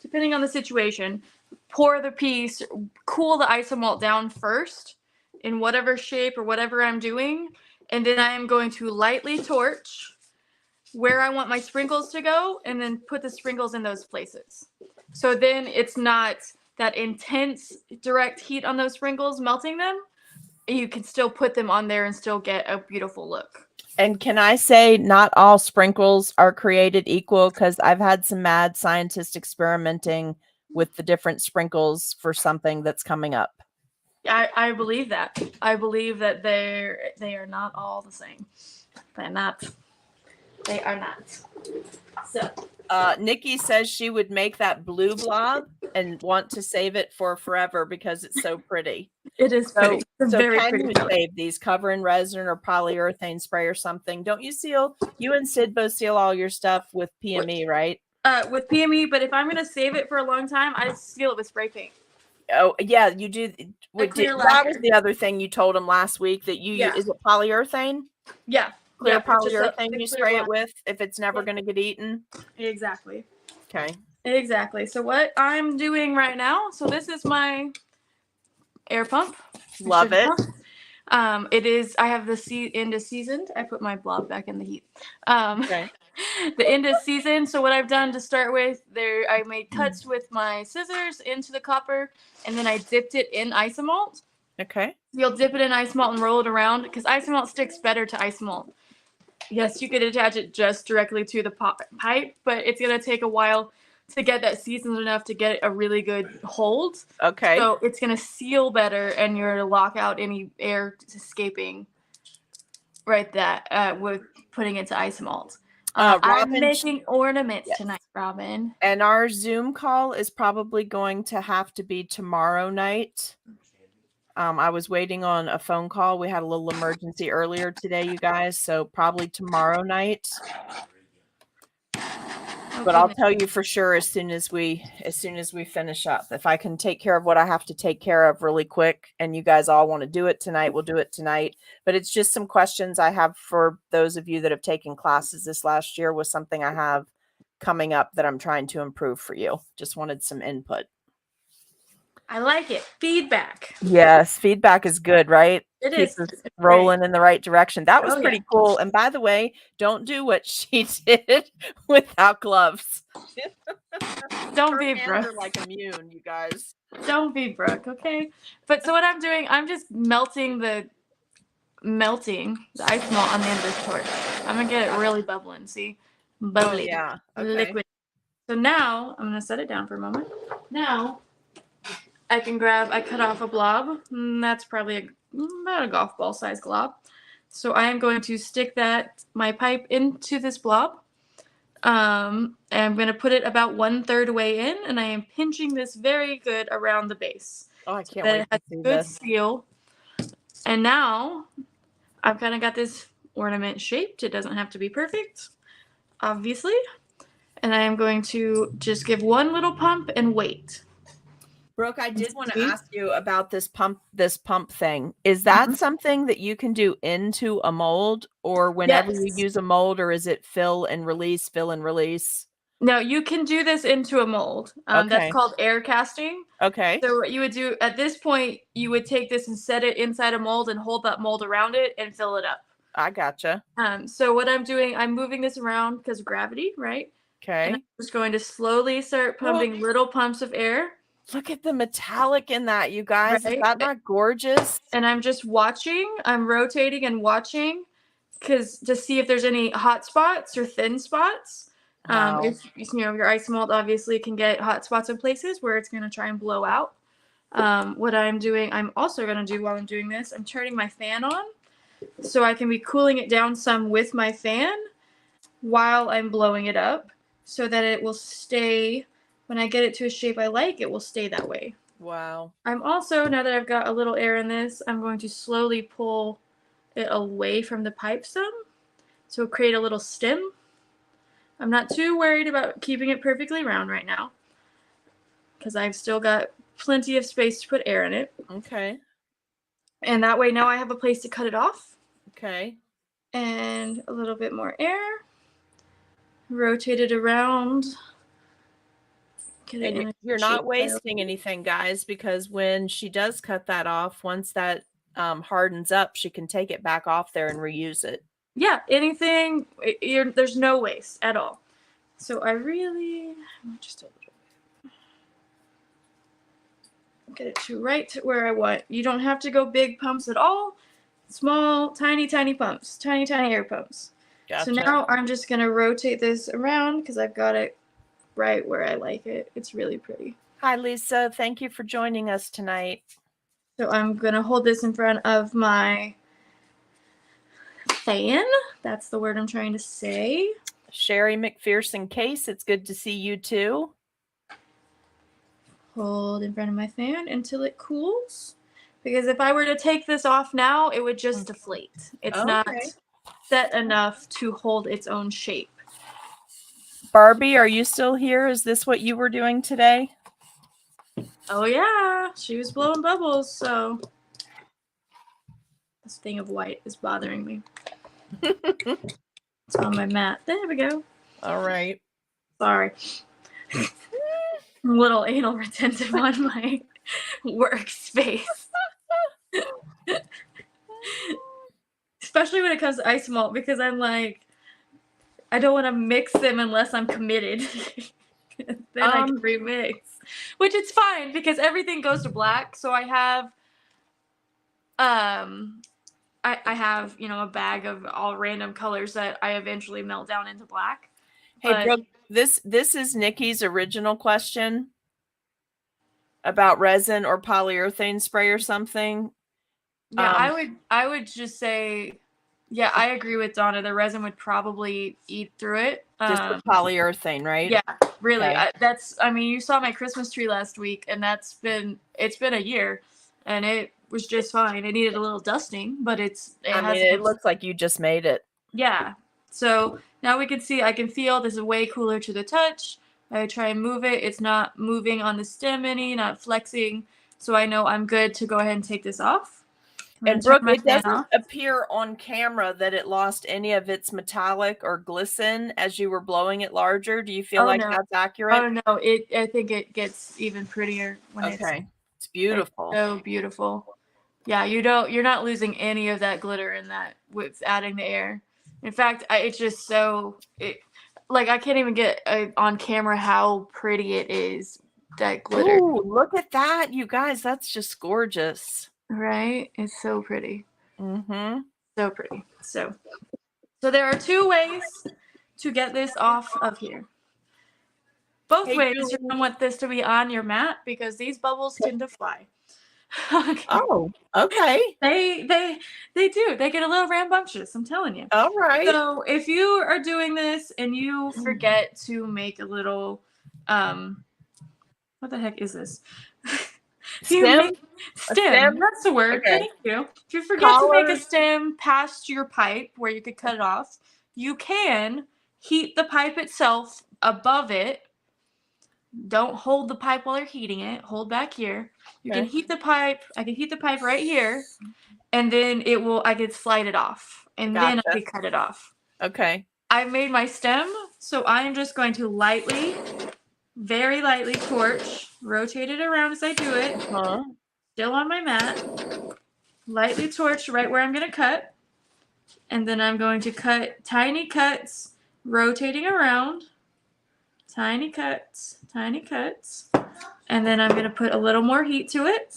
depending on the situation, pour the piece, cool the Isomalt down first in whatever shape or whatever I'm doing, and then I am going to lightly torch where I want my sprinkles to go, and then put the sprinkles in those places. So then it's not that intense direct heat on those sprinkles melting them. You can still put them on there and still get a beautiful look. And can I say not all sprinkles are created equal? Because I've had some mad scientists experimenting with the different sprinkles for something that's coming up. I believe that. I believe that they are not all the same. They're not. They are not. So Nikki says she would make that blue blob and want to save it for forever because it's so pretty. It is pretty. It's very can pretty. You save these, cover in resin or polyurethane spray or something? Don't you seal? You and Sid both seal all your stuff with PME, right? With PME, but if I'm gonna save it for a long time, I seal it with spray paint. Oh yeah, you do. That was the other thing you told him last week that you use. Is it polyurethane? Yeah. Clear polyurethane you spray it with if it's never going to get eaten. Exactly. Okay. Exactly. So what I'm doing right now, so this is my air pump. Love it. It is, I have the end is seasoned. I put my blob back in the heat. Okay. the end of season. So what I've done to start with, I made cuts with my scissors into the copper, and then I dipped it in Isomalt. Okay. You'll dip it in Isomalt and roll it around because Isomalt sticks better to Isomalt. Yes, you could attach it just directly to the pipe, but it's going to take a while to get that seasoned enough to get a really good hold. Okay. So it's going to seal better, and you're going to lock out any air escaping right with putting it to Isomalt. I'm Robin, making ornaments yes. tonight, Robin. And our Zoom call is probably going to have to be tomorrow night. I was waiting on a phone call. We had a little emergency earlier today, you guys, so probably tomorrow night. But I'll tell you for sure as soon as we finish up. If I can take care of what I have to take care of really quick, and you guys all want to do it tonight, we'll do it tonight. But it's just some questions I have for those of you that have taken classes this last year with something I have coming up that I'm trying to improve for you. Just wanted some input. I like it. Feedback. Yes, feedback is good, right? It Keeps is. us rolling in the right direction. That was Oh, pretty yeah. cool. And by the way, don't do what she did without gloves. Don't Her be hands Brooke. are like immune, you guys. Don't be Brooke, okay? But so what I'm doing, I'm just melting the ice malt on the end of this torch. I'm gonna get it really bubbling. See, bubbly. Oh, yeah. Okay. Liquid. So now I'm gonna set it down for a moment. Now I cut off a blob. That's probably about a golf ball size glob. So I am going to stick my pipe into this blob. And I'm going to put it about 1/3 way in, and I am pinching this very good around the base. Oh, I can't That wait it has to see good this. seal. And now I've kind of got this ornament shaped. It doesn't have to be perfect, obviously. And I am going to just give one little pump and wait. Brooke, I did want to ask you about this pump thing. Is that something that you can do into a mold, or whenever you use a mold, or is it fill and release? No, you can do this into a mold. Okay. That's called air casting. Okay. So what you would do at this point, you would take this and set it inside a mold and hold that mold around it and fill it up. I gotcha. So what I'm doing, I'm moving this around because of gravity, right? Okay. And I'm just going to slowly start pumping little pumps of air. Look at the metallic in that, you guys. Right? Is that not gorgeous? And I'm just watching. I'm rotating and watching to see if there's any hot spots or thin spots. Wow. If your ice malt obviously can get hot spots in places where it's going to try and blow out. What I'm also going to do while I'm doing this, I'm turning my fan on so I can be cooling it down some with my fan while I'm blowing it up so that it will stay, when I get it to a shape I like, it will stay that way. Wow. I'm also, now that I've got a little air in this, I'm going to slowly pull it away from the pipe some. So create a little stem. I'm not too worried about keeping it perfectly round right now because I've still got plenty of space to put air in it. Okay. And that way now I have a place to cut it off. Okay. And a little bit more air. Rotate it around. And you're not wasting anything, guys, because when she does cut that off, once that hardens up, she can take it back off there and reuse it. Yeah, anything. There's no waste at all. So I really just a little bit. Get it to right where I want. You don't have to go big pumps at all. Small, tiny pumps. Tiny air pumps. Gotcha. So now I'm just going to rotate this around because I've got it right where I like it. It's really pretty. Hi, Lisa. Thank you for joining us tonight. So I'm going to hold this in front of my fan. That's the word I'm trying to say. Sherry McPherson Case, it's good to see you too. Hold in front of my fan until it cools. Because if I were to take this off now, it would just deflate. It's not set enough to hold its own shape. Barbie, are you still here? Is this what you were doing today? Oh yeah, she was blowing bubbles, so this thing of white is bothering me. It's on my mat. There we go. All right. Sorry. Little anal retentive on my workspace. Especially when it comes to Isomalt, because I'm like, I don't want to mix them unless I'm committed. Then I can remix, which it's fine because everything goes to black. So I have, I have, you know, a bag of all random colors that I eventually melt down into black. Hey, But Brooke, this is Nikki's original question about resin or polyurethane spray or something. yeah, I would just say, yeah, I agree with Donna. The resin would probably eat through it. Just the polyurethane, right? Yeah, really. Okay. I mean, you saw my Christmas tree last week, and it's been a year, and it was just fine. It needed a little dusting, but it looks like you just made it. Yeah. So now we can see, I can feel this is way cooler to the touch. I try and move it. It's not moving on the stem any, not flexing. So I know I'm good to go ahead and take this off. And Brooke, it doesn't appear on camera that it lost any of its metallic or glisten as you were blowing it larger. Do you feel like that's accurate? Oh no, I think it gets even prettier when it's beautiful. It's so beautiful. Yeah, you're not losing any of that glitter in that with adding the air. In fact, it's just so like I can't even get on camera how pretty it is, that glitter. Ooh, look at that, you guys. That's just gorgeous. Right? It's so pretty. Mm-hmm. So pretty. So there are two ways to get this off of here. Both ways you're going to want this to be on your mat because these bubbles tend to fly. Okay. Oh, okay. They do. They get a little rambunctious, I'm telling you. All right. So if you are doing this and you forget to make a little what the heck is this? Stem? Stem. That's the word. Okay. Thank you. If you forget to make a stem past your pipe where you could cut it off, you can heat the pipe itself above it. Don't hold the pipe while you're heating it. Hold back here. You can heat the pipe. I can heat the pipe right here, and then I could slide it off, and then I could cut it off. Okay. I made my stem, so I'm just going to lightly, very lightly torch, rotate it around as I do it. Still on my mat. Lightly torch right where I'm going to cut, and then I'm going to cut tiny cuts, rotating around. Tiny cuts, and then I'm going to put a little more heat to it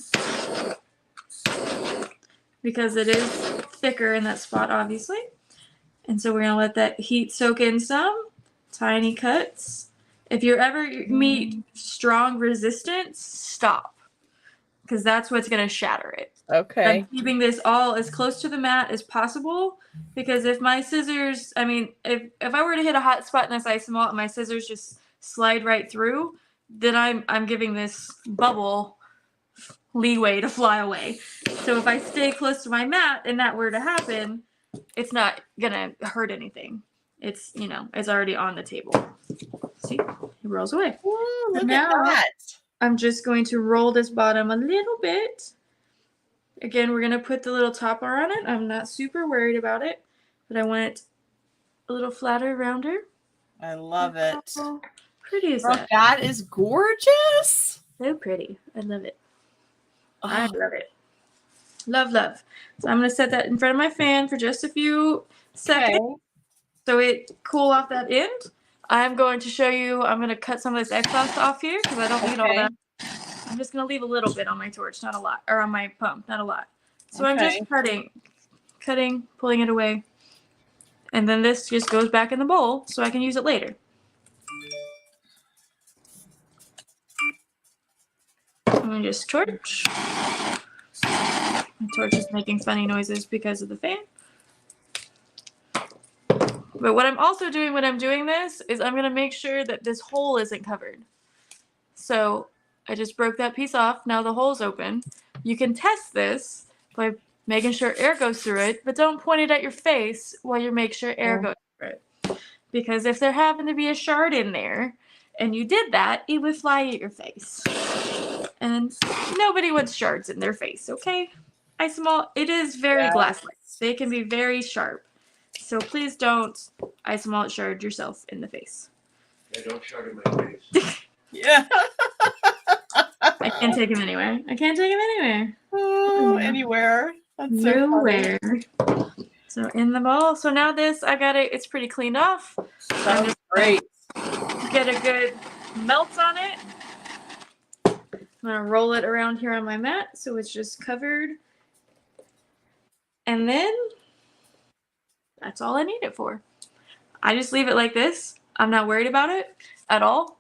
because it is thicker in that spot, obviously. And so we're going to let that heat soak in some. Tiny cuts. If you ever meet strong resistance, stop because that's what's going to shatter it. Okay. I'm keeping this all as close to the mat as possible because if my scissors, I mean, if I were to hit a hot spot in this Isomalt and my scissors just slide right through, then I'm giving this bubble leeway to fly away. So if I stay close to my mat and that were to happen, it's not gonna hurt anything. It's, you know, it's already on the table. See, it rolls away. Ooh, look at that. I'm just going to roll this bottom a little bit. Again, we're gonna put the little topper on it. I'm not super worried about it, but I want it a little flatter, rounder. I love it. How pretty is that? That is gorgeous. So pretty. I love it. Oh. I love it. Love, love. So I'm going to set that in front of my fan for just a few seconds so it cool off that end. I'm going to show you, I'm going to cut some of this exhaust off here because I don't need all that. I'm just going to leave a little bit on my torch, not a lot, or on my pump, not a lot. So I'm just cutting, pulling it away. And then this just goes back in the bowl so I can use it later. I'm going to just torch. My torch is making funny noises because of the fan. But what I'm also doing when I'm doing this is I'm going to make sure that this hole isn't covered. So I just broke that piece off. Now the hole's open. You can test this by making sure air goes through it, but don't point it at your face while you make sure air goes through it. Because if there happened to be a shard in there and you did that, it would fly at your face. And nobody wants shards in their face, okay? Isomalt, it is very glass-like. They can be very sharp. So please don't Isomalt shard yourself in the face. Yeah, don't shard in my face. Yeah. I can't take him anywhere. I can't take him anywhere. Oh, anywhere. That's so nowhere. funny. So in the bowl. So now this, I got it. It's pretty cleaned off. I'm just Great. get a good melt on it. I'm gonna roll it around here on my mat so it's just covered. And then that's all I need it for. I just leave it like this. I'm not worried about it at all.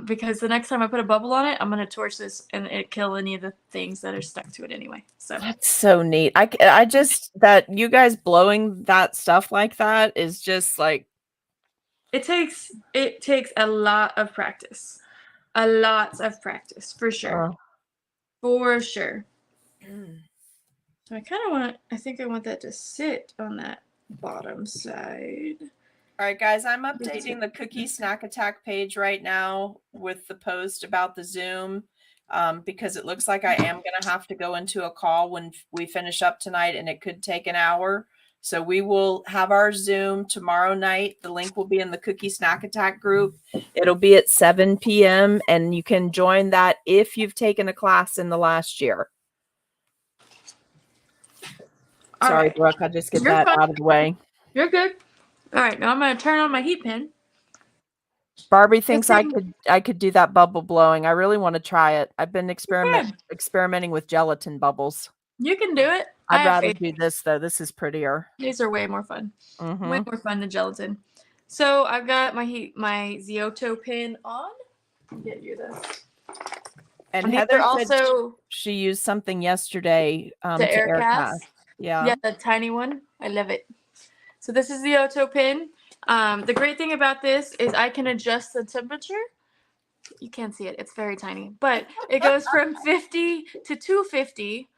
Because the next time I put a bubble on it, I'm gonna torch this and it kill any of the things that are stuck to it anyway. So That's so neat. I just that you guys blowing that stuff like that is just like it takes a lot of practice. A lot of practice for sure. For sure. So I think I want that to sit on that bottom side. All right, guys, I'm updating the Cookie Snack Attack page right now with the post about the Zoom because it looks like I am going to have to go into a call when we finish up tonight, and it could take an hour. So we will have our Zoom tomorrow night. The link will be in the Cookie Snack Attack group. It'll be at 7 p.m., and you can join that if you've taken a class in the last year. Sorry, right. Brooke, I just get You're that fine. out of the way. You're good. All right, now I'm going to turn on my heat pin. Barbie thinks I could do that bubble blowing. I really want to try it. I've been experimenting with gelatin bubbles. You can do it. I'd rather do this though. This is prettier. These are way more fun. Mm-hmm. Way more fun than gelatin. So I've got my Zioto pin on. I'll get you this. And Heather also she used something yesterday to air cast. Yeah, the tiny one. I love it. So this is the Zioto pin. The great thing about this is I can adjust the temperature. You can't see it. It's very tiny. But it goes from 50 to 250.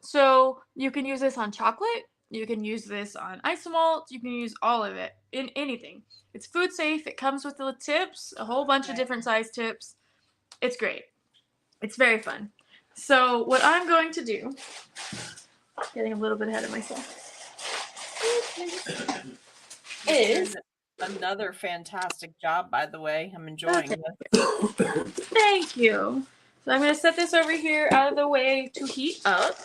So you can use this on chocolate. You can use this on Isomalt. You can use all of it in anything. It's food safe. It comes with the tips, a whole bunch of different size tips. It's great. It's very fun. So what I'm going to do, getting a little bit ahead of myself, is another fantastic job, by the way. I'm enjoying it. Thank you. So I'm going to set this over here out of the way to heat up.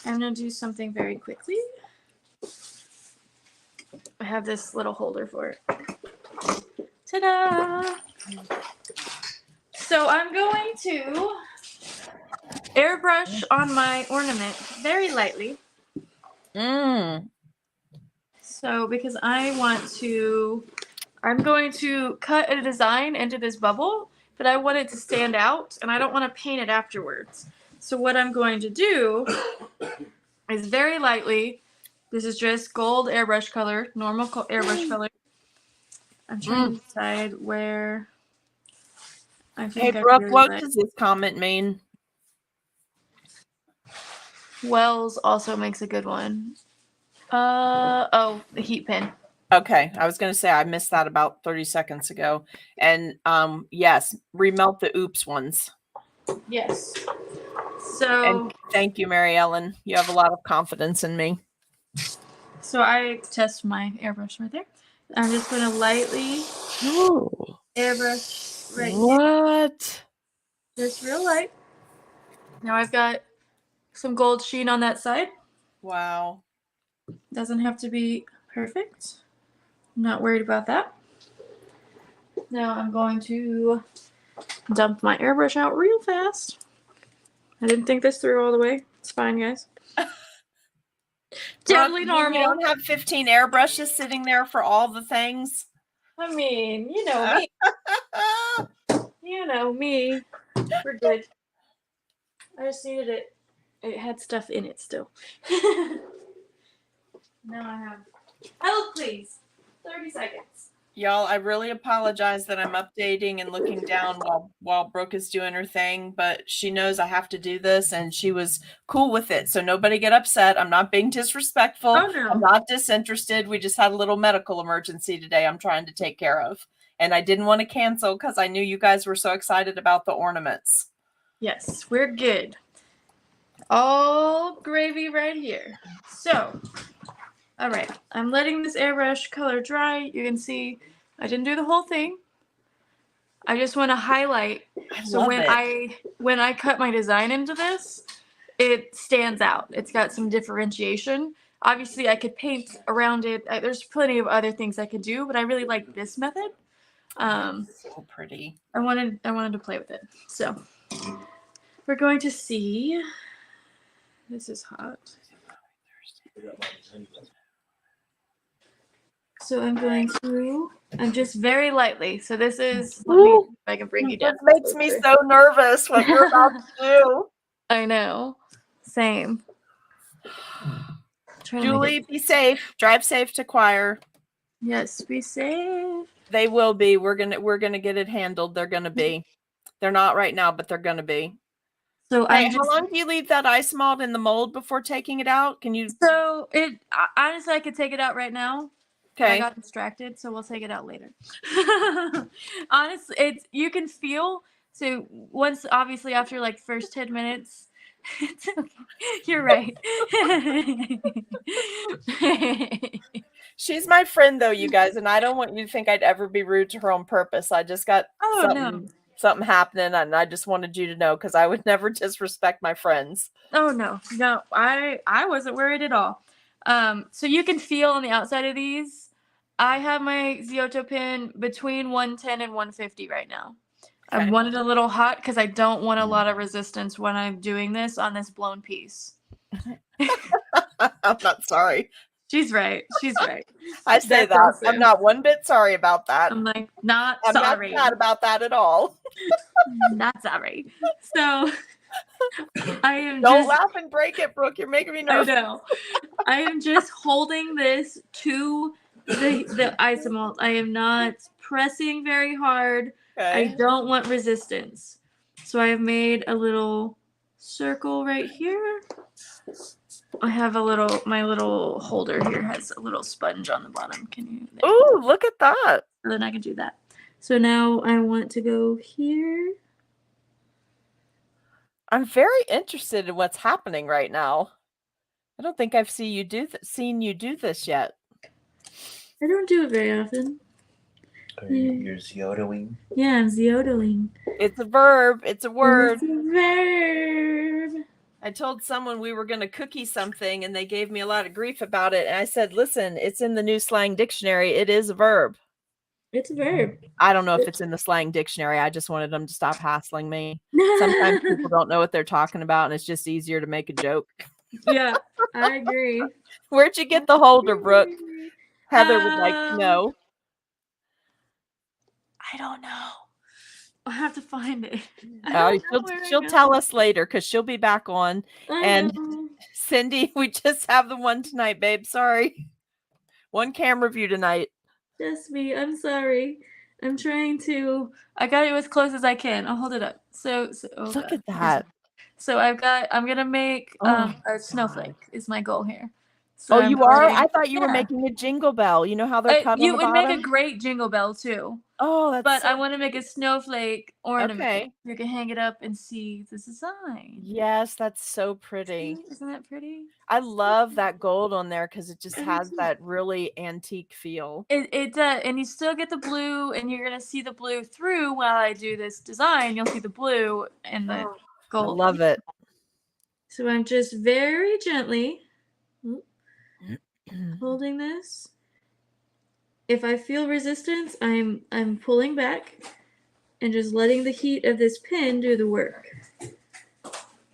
I'm going to do something very quickly. I have this little holder for it. Ta-da! So I'm going to airbrush on my ornament very lightly. So because I'm going to cut a design into this bubble, but I want it to stand out, and I don't want to paint it afterwards. So what I'm going to do is very lightly, this is just gold airbrush color, normal airbrush color. I'm trying to decide where I think. Hey, Brooke, what does this comment mean? Wells also makes a good one. The heat pin. Okay, I was going to say I missed that about 30 seconds ago. And yes, remelt the oops ones. Yes. So and thank you, Mary Ellen. You have a lot of confidence in me. So I test my airbrush right there. I'm just going to lightly airbrush right here. What? Just real light. Now I've got some gold sheen on that side. Wow. Doesn't have to be perfect. I'm not worried about that. Now I'm going to dump my airbrush out real fast. I didn't think this through all the way. It's fine, guys. Totally normal. You don't have 15 airbrushes sitting there for all the things. I mean, you know me. You know me. We're good. I just needed it. It had stuff in it still. Now I have help, please. 30 seconds. Y'all, I really apologize that I'm updating and looking down while Brooke is doing her thing, but she knows I have to do this, and she was cool with it. So nobody get upset. I'm not being disrespectful. Oh, no. I'm not disinterested. We just had a little medical emergency today I'm trying to take care of. And I didn't want to cancel because I knew you guys were so excited about the ornaments. Yes, we're good. All gravy right here. So, all right, I'm letting this airbrush color dry. You can see I didn't do the whole thing. I just want to highlight. So when I cut my design into this, it stands out. It's got some differentiation. Obviously, I could paint around it. There's plenty of other things I could do, but I really like this method. So pretty. I wanted to play with it. So we're going to see. This is hot. So I'm just very lightly. So this is, let me, if I can bring you down. This makes me so nervous what you're about to do. I know. Same. Julie, be safe. Drive safe to choir. Yes, be safe. They will be. We're gonna get it handled. They're gonna be. They're not right now, but they're gonna be. So Hey, how long do you leave that Isomalt in the mold before taking it out? Can you? So honestly, I could take it out right now. Okay. I got distracted, so we'll take it out later. Honestly, you can feel. So once, obviously, after like first 10 minutes, it's okay. You're right. She's my friend, though, you guys, and I don't want you to think I'd ever be rude to her on purpose. I just got something happening, and I just wanted you to know because I would never disrespect my friends. Oh no, I wasn't worried at all. So you can feel on the outside of these. I have my Ziotto pin between 110 and 150 right now. Okay. I want it a little hot because I don't want a lot of resistance when I'm doing this on this blown piece. I'm not sorry. She's right. She's right. I say that. Awesome. I'm not one bit sorry about that. I'm like, sorry. I'm not mad about that at all. Not sorry. So I am Don't laugh and break it, Brooke. You're making me nervous. I know. I am just holding this to the Isomalt. I am not pressing very hard. Okay. I don't want resistance. So I have made a little circle right here. I have my little holder here has a little sponge on the bottom. Can you? Ooh, look at that. And then I can do that. So now I want to go here. I'm very interested in what's happening right now. I don't think I've seen you do this yet. I don't do it very often. You're Ziottoing? Yeah, I'm Ziottoing. It's a verb. It's a word. It's a verb. I told someone we were going to cookie something, and they gave me a lot of grief about it. And I said, listen, it's in the new slang dictionary. It is a verb. It's a verb. I don't know if it's in the slang dictionary. I just wanted them to stop hassling me. Sometimes people don't know what they're talking about, and it's just easier to make a joke. Yeah, I agree. Where'd you get the holder, Brooke? Heather would like to know. I don't know. I'll have to find it. She'll tell us later because she'll be back on. And Cindy, we just have the one tonight, babe. Sorry. One camera view tonight. Just me. I'm sorry. I'm trying to. I got it as close as I can. I'll hold it up. So look at that. So I'm gonna make a snowflake is my goal here. So you are? I thought you were making a jingle bell. You know how they're cut on the bottom? You would make a great jingle bell too. Oh, that's But I want to make a snowflake ornament. Okay. You can hang it up and see the design. Yes, that's so pretty. Isn't that pretty? I love that gold on there because it just has that really antique feel. It does, and you still get the blue, and you're gonna see the blue through while I do this design. You'll see the blue and the gold. I love it. So I'm just very gently holding this. If I feel resistance, I'm pulling back and just letting the heat of this pin do the work.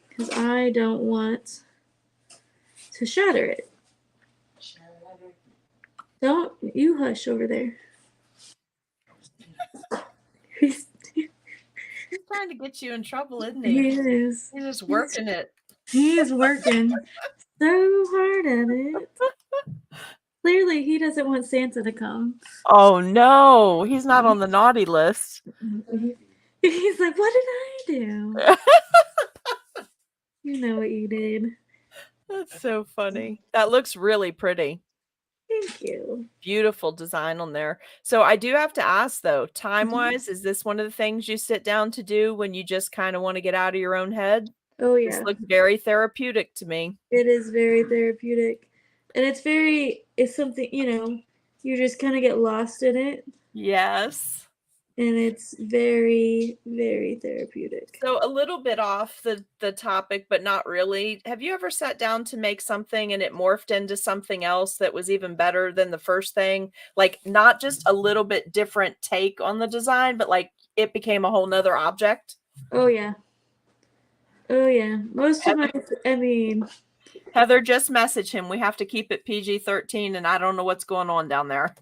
Because I don't want to shatter it. Don't you hush over there. He's trying to get you in trouble, isn't he? He is. He's just working it. He is working so hard at it. Clearly, he doesn't want Santa to come. Oh, no. He's not on the naughty list. He's like, what did I do? You know what you did. That's so funny. That looks really pretty. Thank you. Beautiful design on there. So I do have to ask, though, time-wise, is this one of the things you sit down to do when you just kind of want to get out of your own head? Oh, yeah. This looks very therapeutic to me. It is very therapeutic. And it's something, you just kind of get lost in it. Yes. and it's very, very therapeutic. So a little bit off the topic, but not really. Have you ever sat down to make something and it morphed into something else that was even better than the first thing? Like not just a little bit different take on the design, but like it became a whole nother object? Oh yeah. Oh yeah. Most of my, I mean, Heather, just message him. We have to keep it PG-13 and I don't know what's going on down there.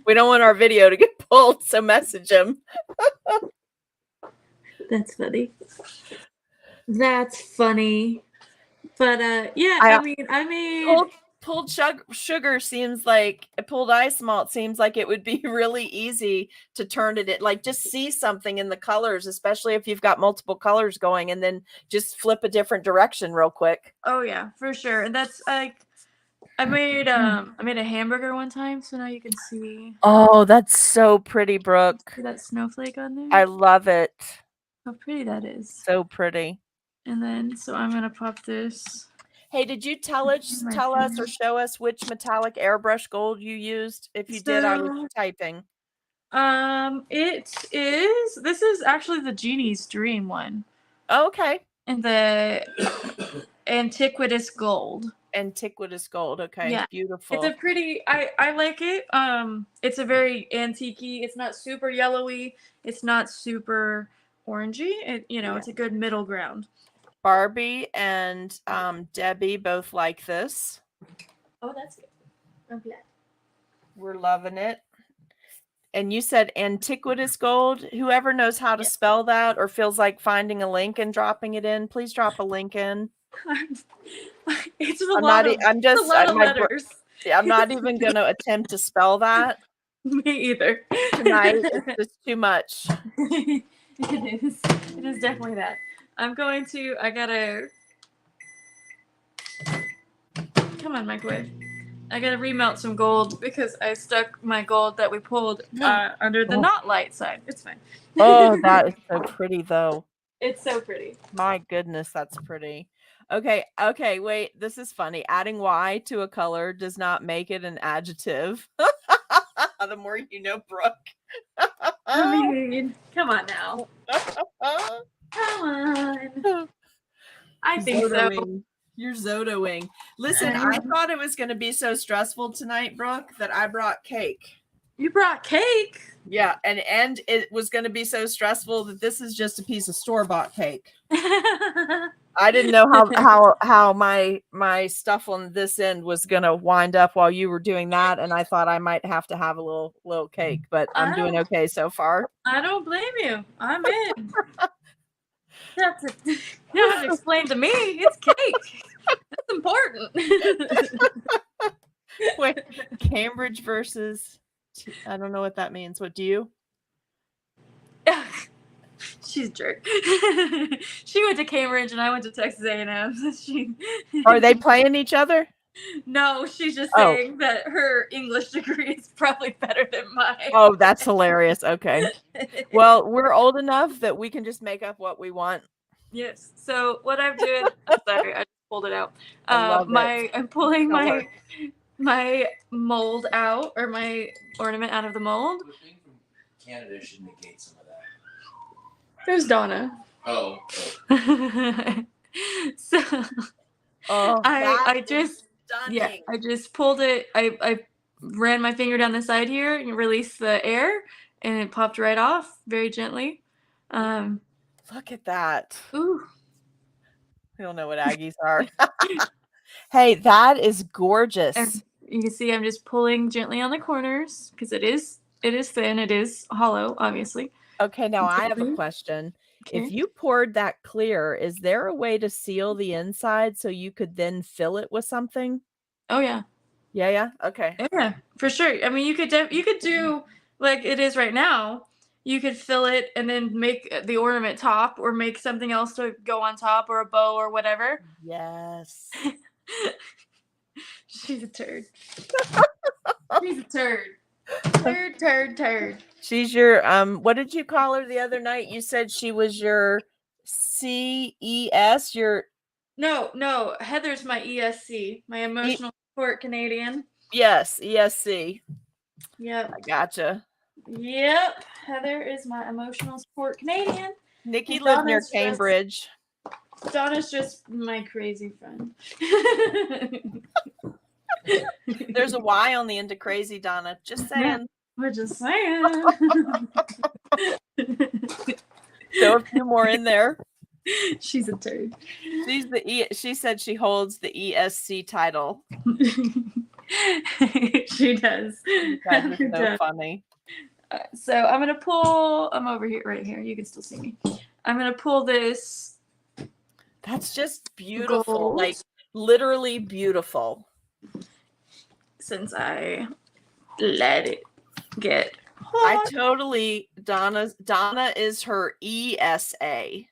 We don't want our video to get pulled, so message him. That's funny. That's funny. But yeah, I made pulled sugar seems like pulled Isomalt seems like it would be really easy to turn it like just see something in the colors, especially if you've got multiple colors going, and then just flip a different direction real quick. Oh yeah, for sure. And that's like I made a hamburger one time, so now you can see. Oh, that's so pretty, Brooke. See that snowflake on there? I love it. How pretty that is. So pretty. And then so I'm gonna pop this. Hey, did you tell us or show us which metallic airbrush gold you used? If you did, I was typing. This is actually the Genie's Dream one. Oh, okay. And the Antiquitous Gold. Antiquitous Gold. Okay. Yeah. Beautiful. It's a pretty, I like it. It's a very antique-y. It's not super yellowy. It's not super orangey. It's a good middle ground. Barbie and Debbie both like this. Oh, that's good. I'm glad. We're loving it. And you said Antiquitous Gold. Whoever knows how to spell that or feels like finding a link and dropping it in, please drop a link in. It's a lot of letters. I'm not even going to attempt to spell that. Me either. Tonight, it's just too much. It is. It is definitely that. I gotta... Come on, microwave. I gotta remelt some gold because I stuck my gold that we pulled under the not light side. It's fine. Oh, that is so pretty, though. It's so pretty. My goodness, that's pretty. Okay, wait. This is funny. Adding Y to a color does not make it an adjective. The more you know, Brooke. I mean, come on now. Come on. I think so. You're Zodoing. Listen, I thought it was going to be so stressful tonight, Brooke, that I brought cake. You brought cake? Yeah, and it was going to be so stressful that this is just a piece of store-bought cake. I didn't know how my stuff on this end was going to wind up while you were doing that, and I thought I might have to have a little cake, but I'm doing okay so far. I don't blame you. I'm in. You don't have to explain to me. It's cake. That's important. Wait, Cambridge versus... I don't know what that means. What do you? She's a jerk. She went to Cambridge and I went to Texas A&M. Are they playing each other? No, she's just saying that her English degree is probably better than mine. Oh, that's hilarious. Okay. Well, we're old enough that we can just make up what we want. Yes. So what I'm doing, I'm sorry, I just pulled it out. I'm pulling my mold out, or my ornament out of the mold. The thing from Canada should negate some of that. There's Donna. Oh. So I just pulled it. I ran my finger down the side here and released the air, and it popped right off very gently. Look at that. Ooh. We don't know what Aggies are. Hey, that is gorgeous. And you can see I'm just pulling gently on the corners because it is thin. It is hollow, obviously. Okay, now I have a question. Okay. If you poured that clear, is there a way to seal the inside so you could then fill it with something? Oh yeah. Yeah. Okay. Yeah, for sure. I mean, you could do like it is right now. You could fill it and then make the ornament top, or make something else to go on top, or a bow or whatever. Yes. She's a turd. She's a turd. Turd. She's your what did you call her the other night? You said she was your CES, your No, Heather's my ESC, my emotional support Canadian. Yes, ESC. Yep. I gotcha. Yep. Heather is my emotional support Canadian. Nikki And lived near Donna's Cambridge. Donna's just my crazy friend. There's a Y on the end of crazy, Donna. Just saying. Yeah, we're just saying. Throw a few more in there. She's a turd. She said she holds the ESC title. She does. You guys are so funny. So I'm gonna pull. I'm over here, right here. You can still see me. I'm gonna pull this. That's just beautiful. Gold. Like literally beautiful. Since I let it get hot. Donna is her ESA.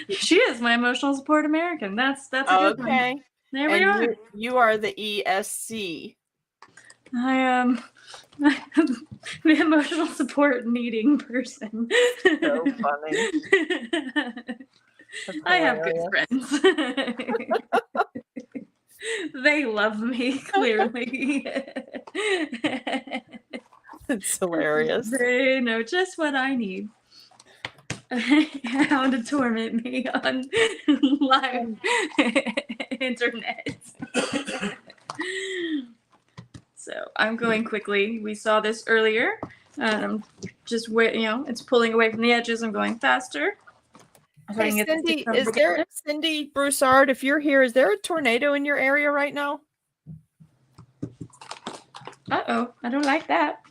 She is my emotional support American. That's a good one. Okay. There we are. You are the ESC. I am the emotional support needing person. So funny. I have good friends. They love me, clearly. It's hilarious. They know just what I need. How to torment me on live internet. So I'm going quickly. We saw this earlier. Just wait, it's pulling away from the edges. I'm going faster. Hey, Cindy Broussard, if you're here, is there a tornado in your area right now? Uh-oh, I don't like that.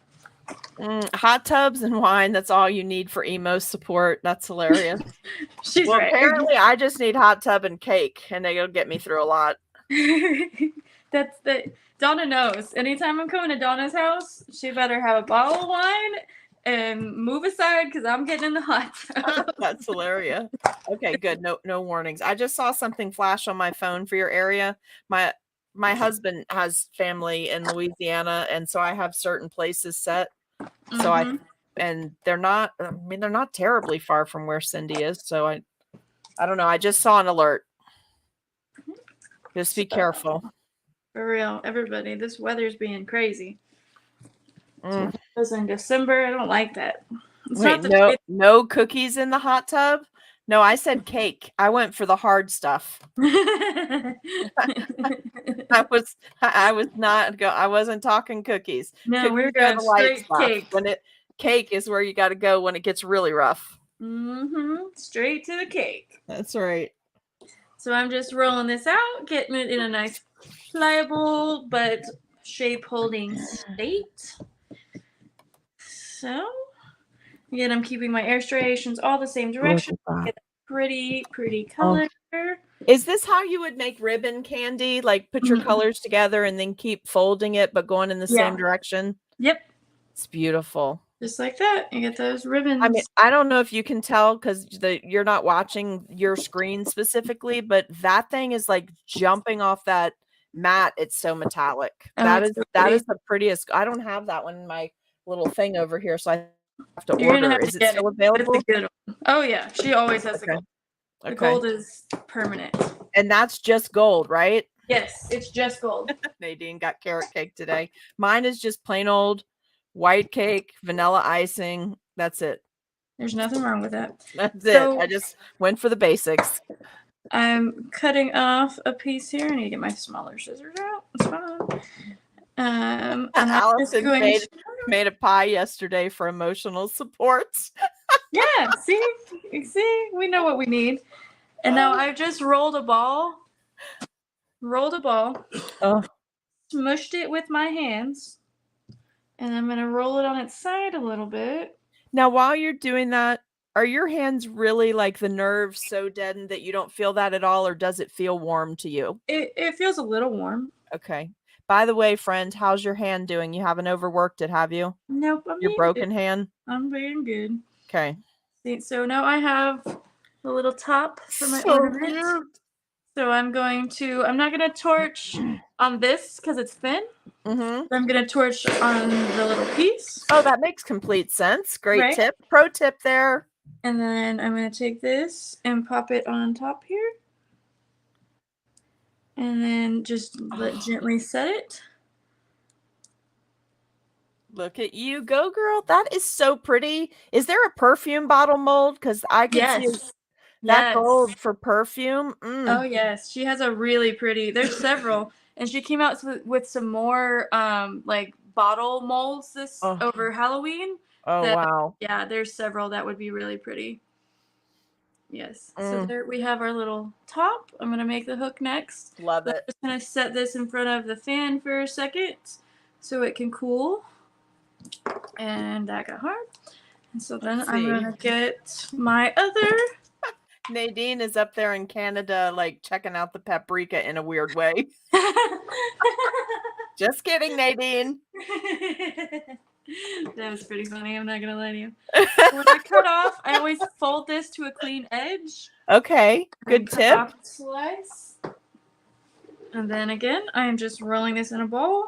Hot tubs and wine, that's all you need for emo support. That's hilarious. She's right. Apparently I just need hot tub and cake, and they'll get me through a lot. Donna knows. Anytime I'm coming to Donna's house, she better have a bottle of wine and move aside because I'm getting in the hot tub. That's hilarious. Okay, good. No warnings. I just saw something flash on my phone for your area. My husband has family in Louisiana, and so I have certain places set. So they're not terribly far from where Cindy is. So I don't know. I just saw an alert. Just be careful. For real, everybody. This weather's being crazy. It was in December. I don't like that. No cookies in the hot tub? No, I said cake. I went for the hard stuff. I wasn't talking cookies. No, cookies we're going straight cake. Cake is where you got to go when it gets really rough. Straight to the cake. That's right. So I'm just rolling this out, getting it in a nice pliable but shape holding state. So again, I'm keeping my air striations all the same direction. Get a pretty color. Is this how you would make ribbon candy? Like put your colors together and then keep folding it, but going in the same direction? Yep. It's beautiful. Just like that. You get those ribbons. I mean, I don't know if you can tell because you're not watching your screen specifically, but that thing is like jumping off that mat. It's so metallic. That is the prettiest. I don't have that one in my little thing over here, so I have to order. Is it still available? It's a good one. Oh yeah, she always has the gold. The gold is permanent. And that's just gold, right? Yes, it's just gold. Nadine got carrot cake today. Mine is just plain old white cake, vanilla icing. That's it. There's nothing wrong with that. That's it. I just went for the basics. I'm cutting off a piece here. I need to get my smaller scissors out. It's fine. Allison made a pie yesterday for emotional support. Yeah, see, we know what we need. And now I've just rolled a ball, smushed it with my hands, and I'm going to roll it on its side a little bit. Now, while you're doing that, are your hands really like the nerves so deadened that you don't feel that at all, or does it feel warm to you? It feels a little warm. Okay. By the way, friend, how's your hand doing? You haven't overworked it, have you? Nope. Your broken hand? I'm being good. Okay. See, so now I have a little top for my ornament. So I'm not going to torch on this because it's thin. I'm going to torch on the little piece. Oh, that makes complete sense. Great tip. Pro tip there. And then I'm going to take this and pop it on top here. And then just gently set it. Look at you go, girl. That is so pretty. Is there a perfume bottle mold? Because I could see Yes. that Yes. gold for perfume. Oh yes, she has a really pretty. There's several, and she came out with some more like bottle molds this Oh. over Halloween. Oh, wow. Yeah, there's several that would be really pretty. Yes. So there we have our little top. I'm gonna make the hook next. Love I'm it. just gonna set this in front of the fan for a second, so it can cool. And that got hard. And so then I'm gonna get my other. Nadine is up there in Canada, like checking out the paprika in a weird way. Just kidding, Nadine. That was pretty funny. I'm not gonna lie to you. When I cut off, I always fold this to a clean edge. Okay, good tip. Off the slice. And then again, I am just rolling this in a ball,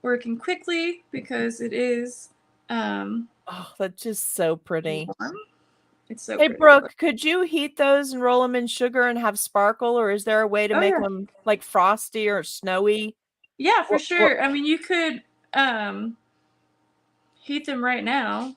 working quickly because it is. Oh, that's just so pretty. Warm. It's so. Hey, pretty. Brooke, could you heat those and roll them in sugar and have sparkle, or is there a way to make them like frosty or snowy? Yeah, for sure. I mean, you could heat them right now.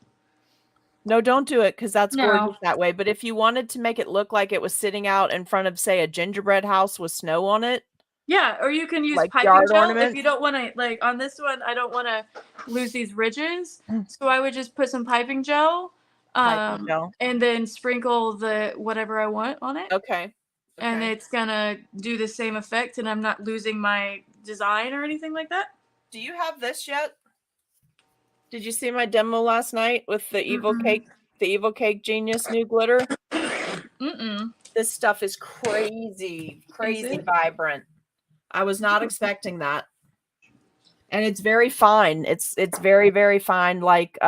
No, don't do it because that's gorgeous that way. But if you wanted to make it look like it was sitting out in front of, say, a gingerbread house with snow on it. Yeah, or you can use like piping gel if you don't want to, like on this one, I don't want to lose these ridges. So I would just put some piping gel, and then sprinkle the whatever I want on it. Okay. And it's going to do the same effect and I'm not losing my design or anything like that. Do you have this yet? Did you see my demo last night with the Evil Cake Genius new glitter? This stuff is crazy vibrant. I was not expecting that. And it's very fine. It's very, very fine, like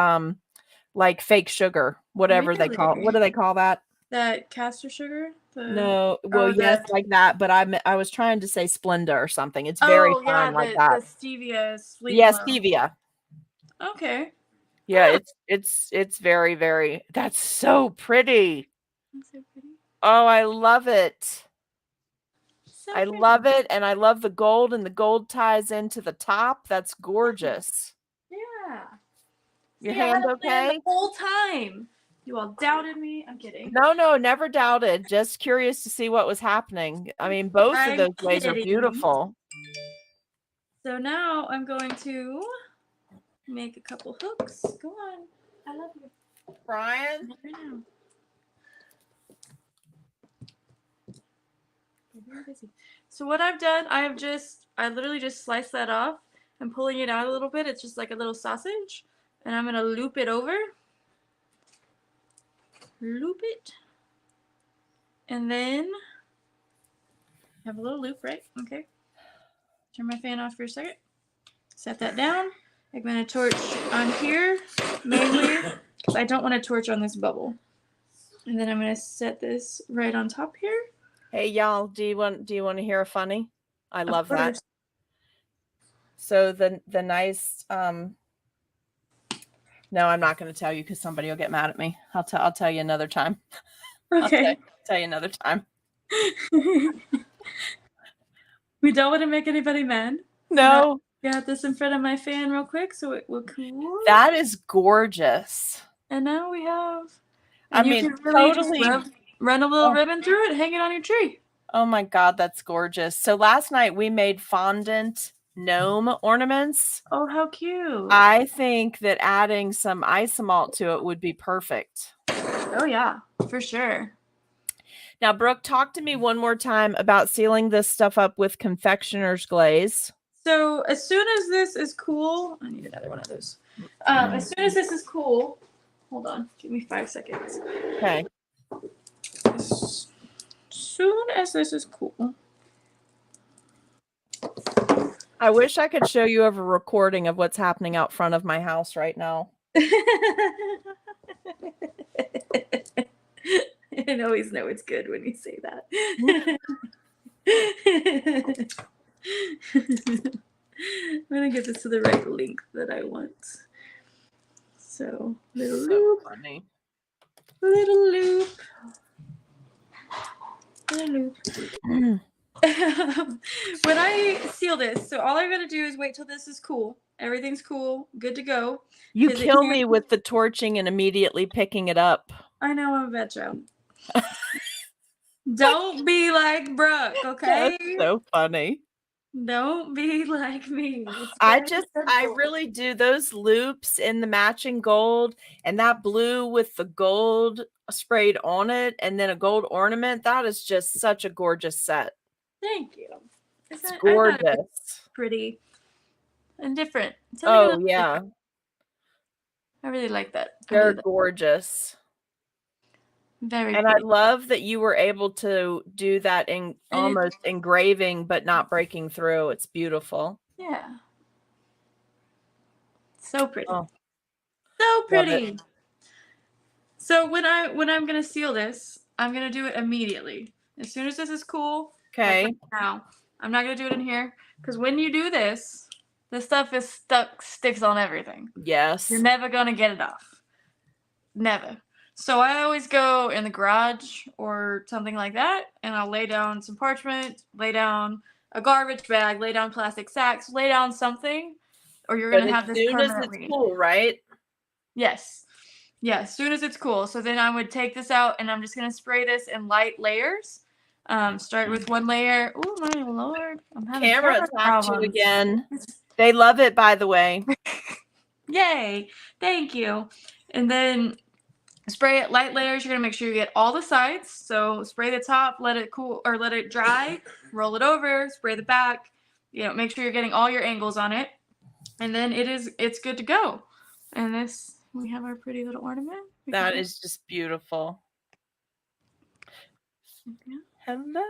fake sugar, whatever they call it. What do they call that? That castor sugar? No, well, yes, like that, but I was trying to say Splenda or something. It's very fine like that. The stevia sweet. Yeah, stevia. Okay. Yeah, it's very, very. That's so pretty. That's so pretty. Oh, I love it. I love it, and I love the gold, and the gold ties into the top. That's gorgeous. Yeah. Your hand okay? The whole time. You all doubted me. I'm kidding. No, never doubted. Just curious to see what was happening. I mean, both of those ways are beautiful. So now I'm going to make a couple hooks. Go on. I love you. Brian? Right now. Very busy. So what I've done, I literally just sliced that off. I'm pulling it out a little bit. It's just like a little sausage. And I'm going to loop it over. Loop it. And then have a little loop, right? Okay. Turn my fan off for a second. Set that down. I'm going to torch on here mainly because I don't want to torch on this bubble. And then I'm going to set this right on top here. Hey y'all, do you want to hear a funny? I love that. So the nice no, I'm not going to tell you because somebody will get mad at me. I'll tell you another time. Okay. I'll tell you another time. We don't want to make anybody mad. No. Got this in front of my fan real quick so it will cool. That is gorgeous. And now we have. I mean, really totally run a little ribbon through it, hang it on your tree. Oh my God, that's gorgeous. So last night we made fondant gnome ornaments. Oh, how cute. I think that adding some Isomalt to it would be perfect. Oh yeah, for sure. Now, Brooke, talk to me one more time about sealing this stuff up with confectioner's glaze. So as soon as this is cool, I need another one of those. As soon as this is cool, hold on, give me 5 seconds. Okay. As soon as this is cool. I wish I could show you a recording of what's happening out front of my house right now. I always know it's good when you say that. I'm going to get this to the right length that I want. So, little loop. Funny. Little loop. Little loop. When I seal this, so all I'm going to do is wait till this is cool. Everything's cool. Good to go. You 'Cause it kill can't- me with the torching and immediately picking it up. I know I'm a bad child. Don't be like Brooke, okay? That's so funny. Don't be like me. It's I very simple. really do those loops in the matching gold and that blue with the gold sprayed on it and then a gold ornament. That is just such a gorgeous set. Thank you. It's I thought it was gorgeous. pretty and different. Something a Oh, little yeah. different. I really like that. They're gorgeous. Very And pretty. I love that you were able to do that in almost engraving, but not breaking through. It's beautiful. Yeah. So pretty. Oh, So love pretty. it. So when I'm gonna seal this, I'm gonna do it immediately. As soon as this is cool. Okay. Like right now. I'm not gonna do it in here. Because when you do this, the stuff is sticks on everything. Yes. You're never gonna get it off. Never. So I always go in the garage or something like that, and I'll lay down some parchment, lay down a garbage bag, lay down plastic sacks, lay down something, or you're gonna have this permanently. As soon as it's cool, right? Yes. Yeah, as soon as it's cool. So then I would take this out, and I'm just gonna spray this in light layers. Start with one layer. Oh my lord! I'm having Camera camera attacked you problems. again. They love it, by the way. Yay! Thank you. And then spray it light layers. You're gonna make sure you get all the sides. So spray the top, let it cool or let it dry, roll it over, spray the back. You know, make sure you're getting all your angles on it. And then it's good to go. And this, we have our pretty little ornament. That is just beautiful. Yeah. Hello.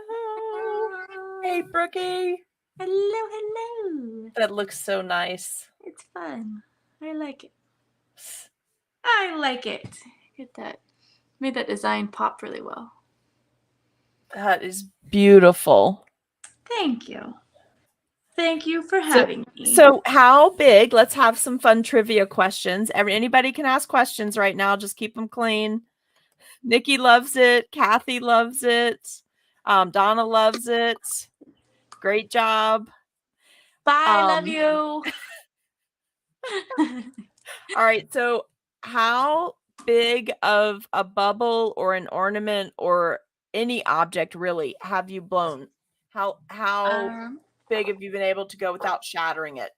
Hey, Brookie. Hello. That looks so nice. It's fun. I like it. I like it. Get that. Made that design pop really well. That is beautiful. Thank you. Thank you for having me. So how big? Let's have some fun trivia questions. Anybody can ask questions right now. Just keep them clean. Nikki loves it. Kathy loves it. Donna loves it. Great job. Bye. Love you. All right. So how big of a bubble or an ornament or any object really have you blown? How big have you been able to go without shattering it?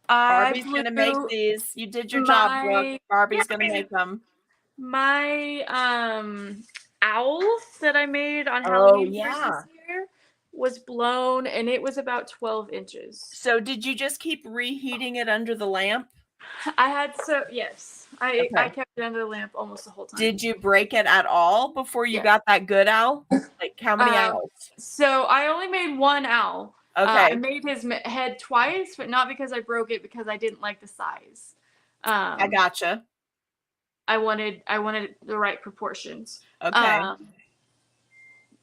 Barbie's going to make these. You did your job, Brooke. Barbie's going to make them. My owl that I made on Halloween this year was blown, and it was about 12 inches. So did you just keep reheating it under the lamp? Yes. I kept it under the lamp almost the whole time. Did you break it at all before you got that good owl? Like how many owls? So I only made one owl. Okay. I made his head twice, but not because I broke it, because I didn't like the size. I gotcha. I wanted the right proportions. Okay.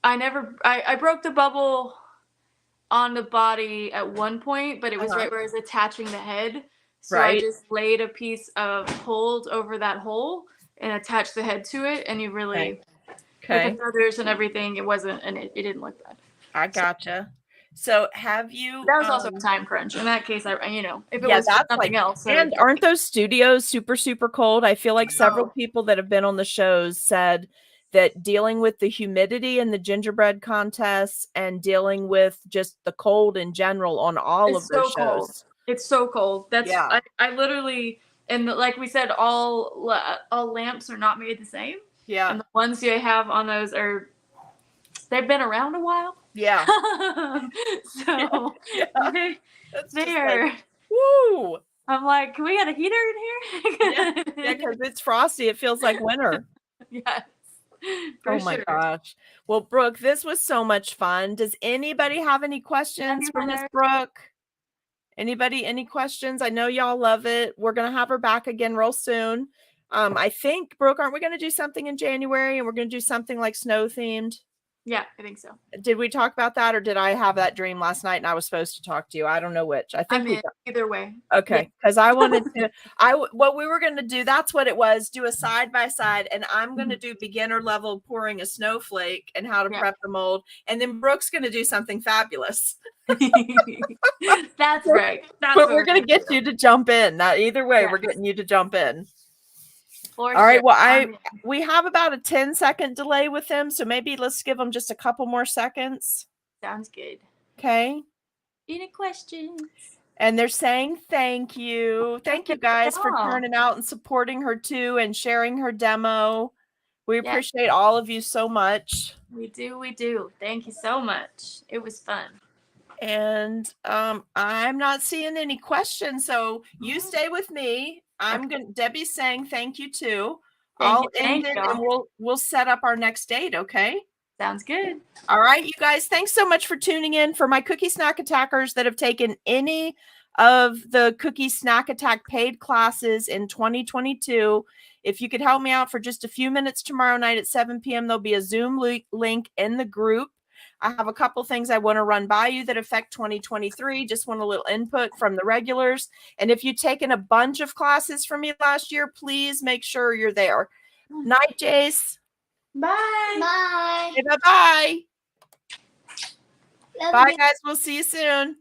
I broke the bubble on the body at one point, but it was right where I was attaching the head. So I just laid a piece of hold over that hole and attached the head to it, and you really with the feathers and everything, it didn't look bad. I gotcha. So have you? That was also a time crunch. In that case, if it was something else. And aren't those studios super, super cold? I feel like several people that have been on the shows said that dealing with the humidity and the gingerbread contests and dealing with just the cold in general on all of those shows. Cold. It's so cold. I literally, and like we said, all lamps are not made the same. Yeah. And the ones you have on those they've been around a while. Yeah. So they're like, woo. I'm like, can we get a heater in here? Yeah, because it's frosty. It feels like winter. Yes. Oh my gosh. Well, Brooke, this was so much fun. Does anybody have any questions for Miss Brooke? Anybody, any questions? I know y'all love it. We're going to have her back again real soon. I think, Brooke, aren't we going to do something in January and we're going to do something like snow themed? Yeah, I think so. Did we talk about that, or did I have that dream last night and I was supposed to talk to you? I don't know which. I think either way. Okay, because I wanted to. What we were going to do. That's what it was. Do a side by side, and I'm going to do beginner level pouring a snowflake and how to prep the mold, and then Brooke's going to do something fabulous. That's right. That's But what we're going to get do. you to jump in. Now, either way, we're Yes. getting you to jump in. For All right. sure. Well, we have about a 10-second delay with them, so maybe let's give them just a couple more seconds. Sounds good. Okay. Any questions? And they're saying thank you. Thank you guys for Yeah. turning out and supporting her too and sharing her demo. We Yes. appreciate all of you so much. We do. We do. Thank you so much. It was fun. And I'm not seeing any questions, so you stay with me. Debbie's saying thank you too. I'll end it and we'll set up our next date, okay? Sounds good. All right, you guys, thanks so much for tuning in. For my Cookie Snack Attackers that have taken any of the Cookie Snack Attack paid classes in 2022, if you could help me out for just a few minutes tomorrow night at 7 p.m., there'll be a Zoom link in the group. I have a couple things I want to run by you that affect 2023. Just want a little input from the regulars. And if you've taken a bunch of classes from me last year, please make sure you're there. Night, Jace. Bye. Bye. Bye-bye. Love Bye, you. guys. We'll see you soon.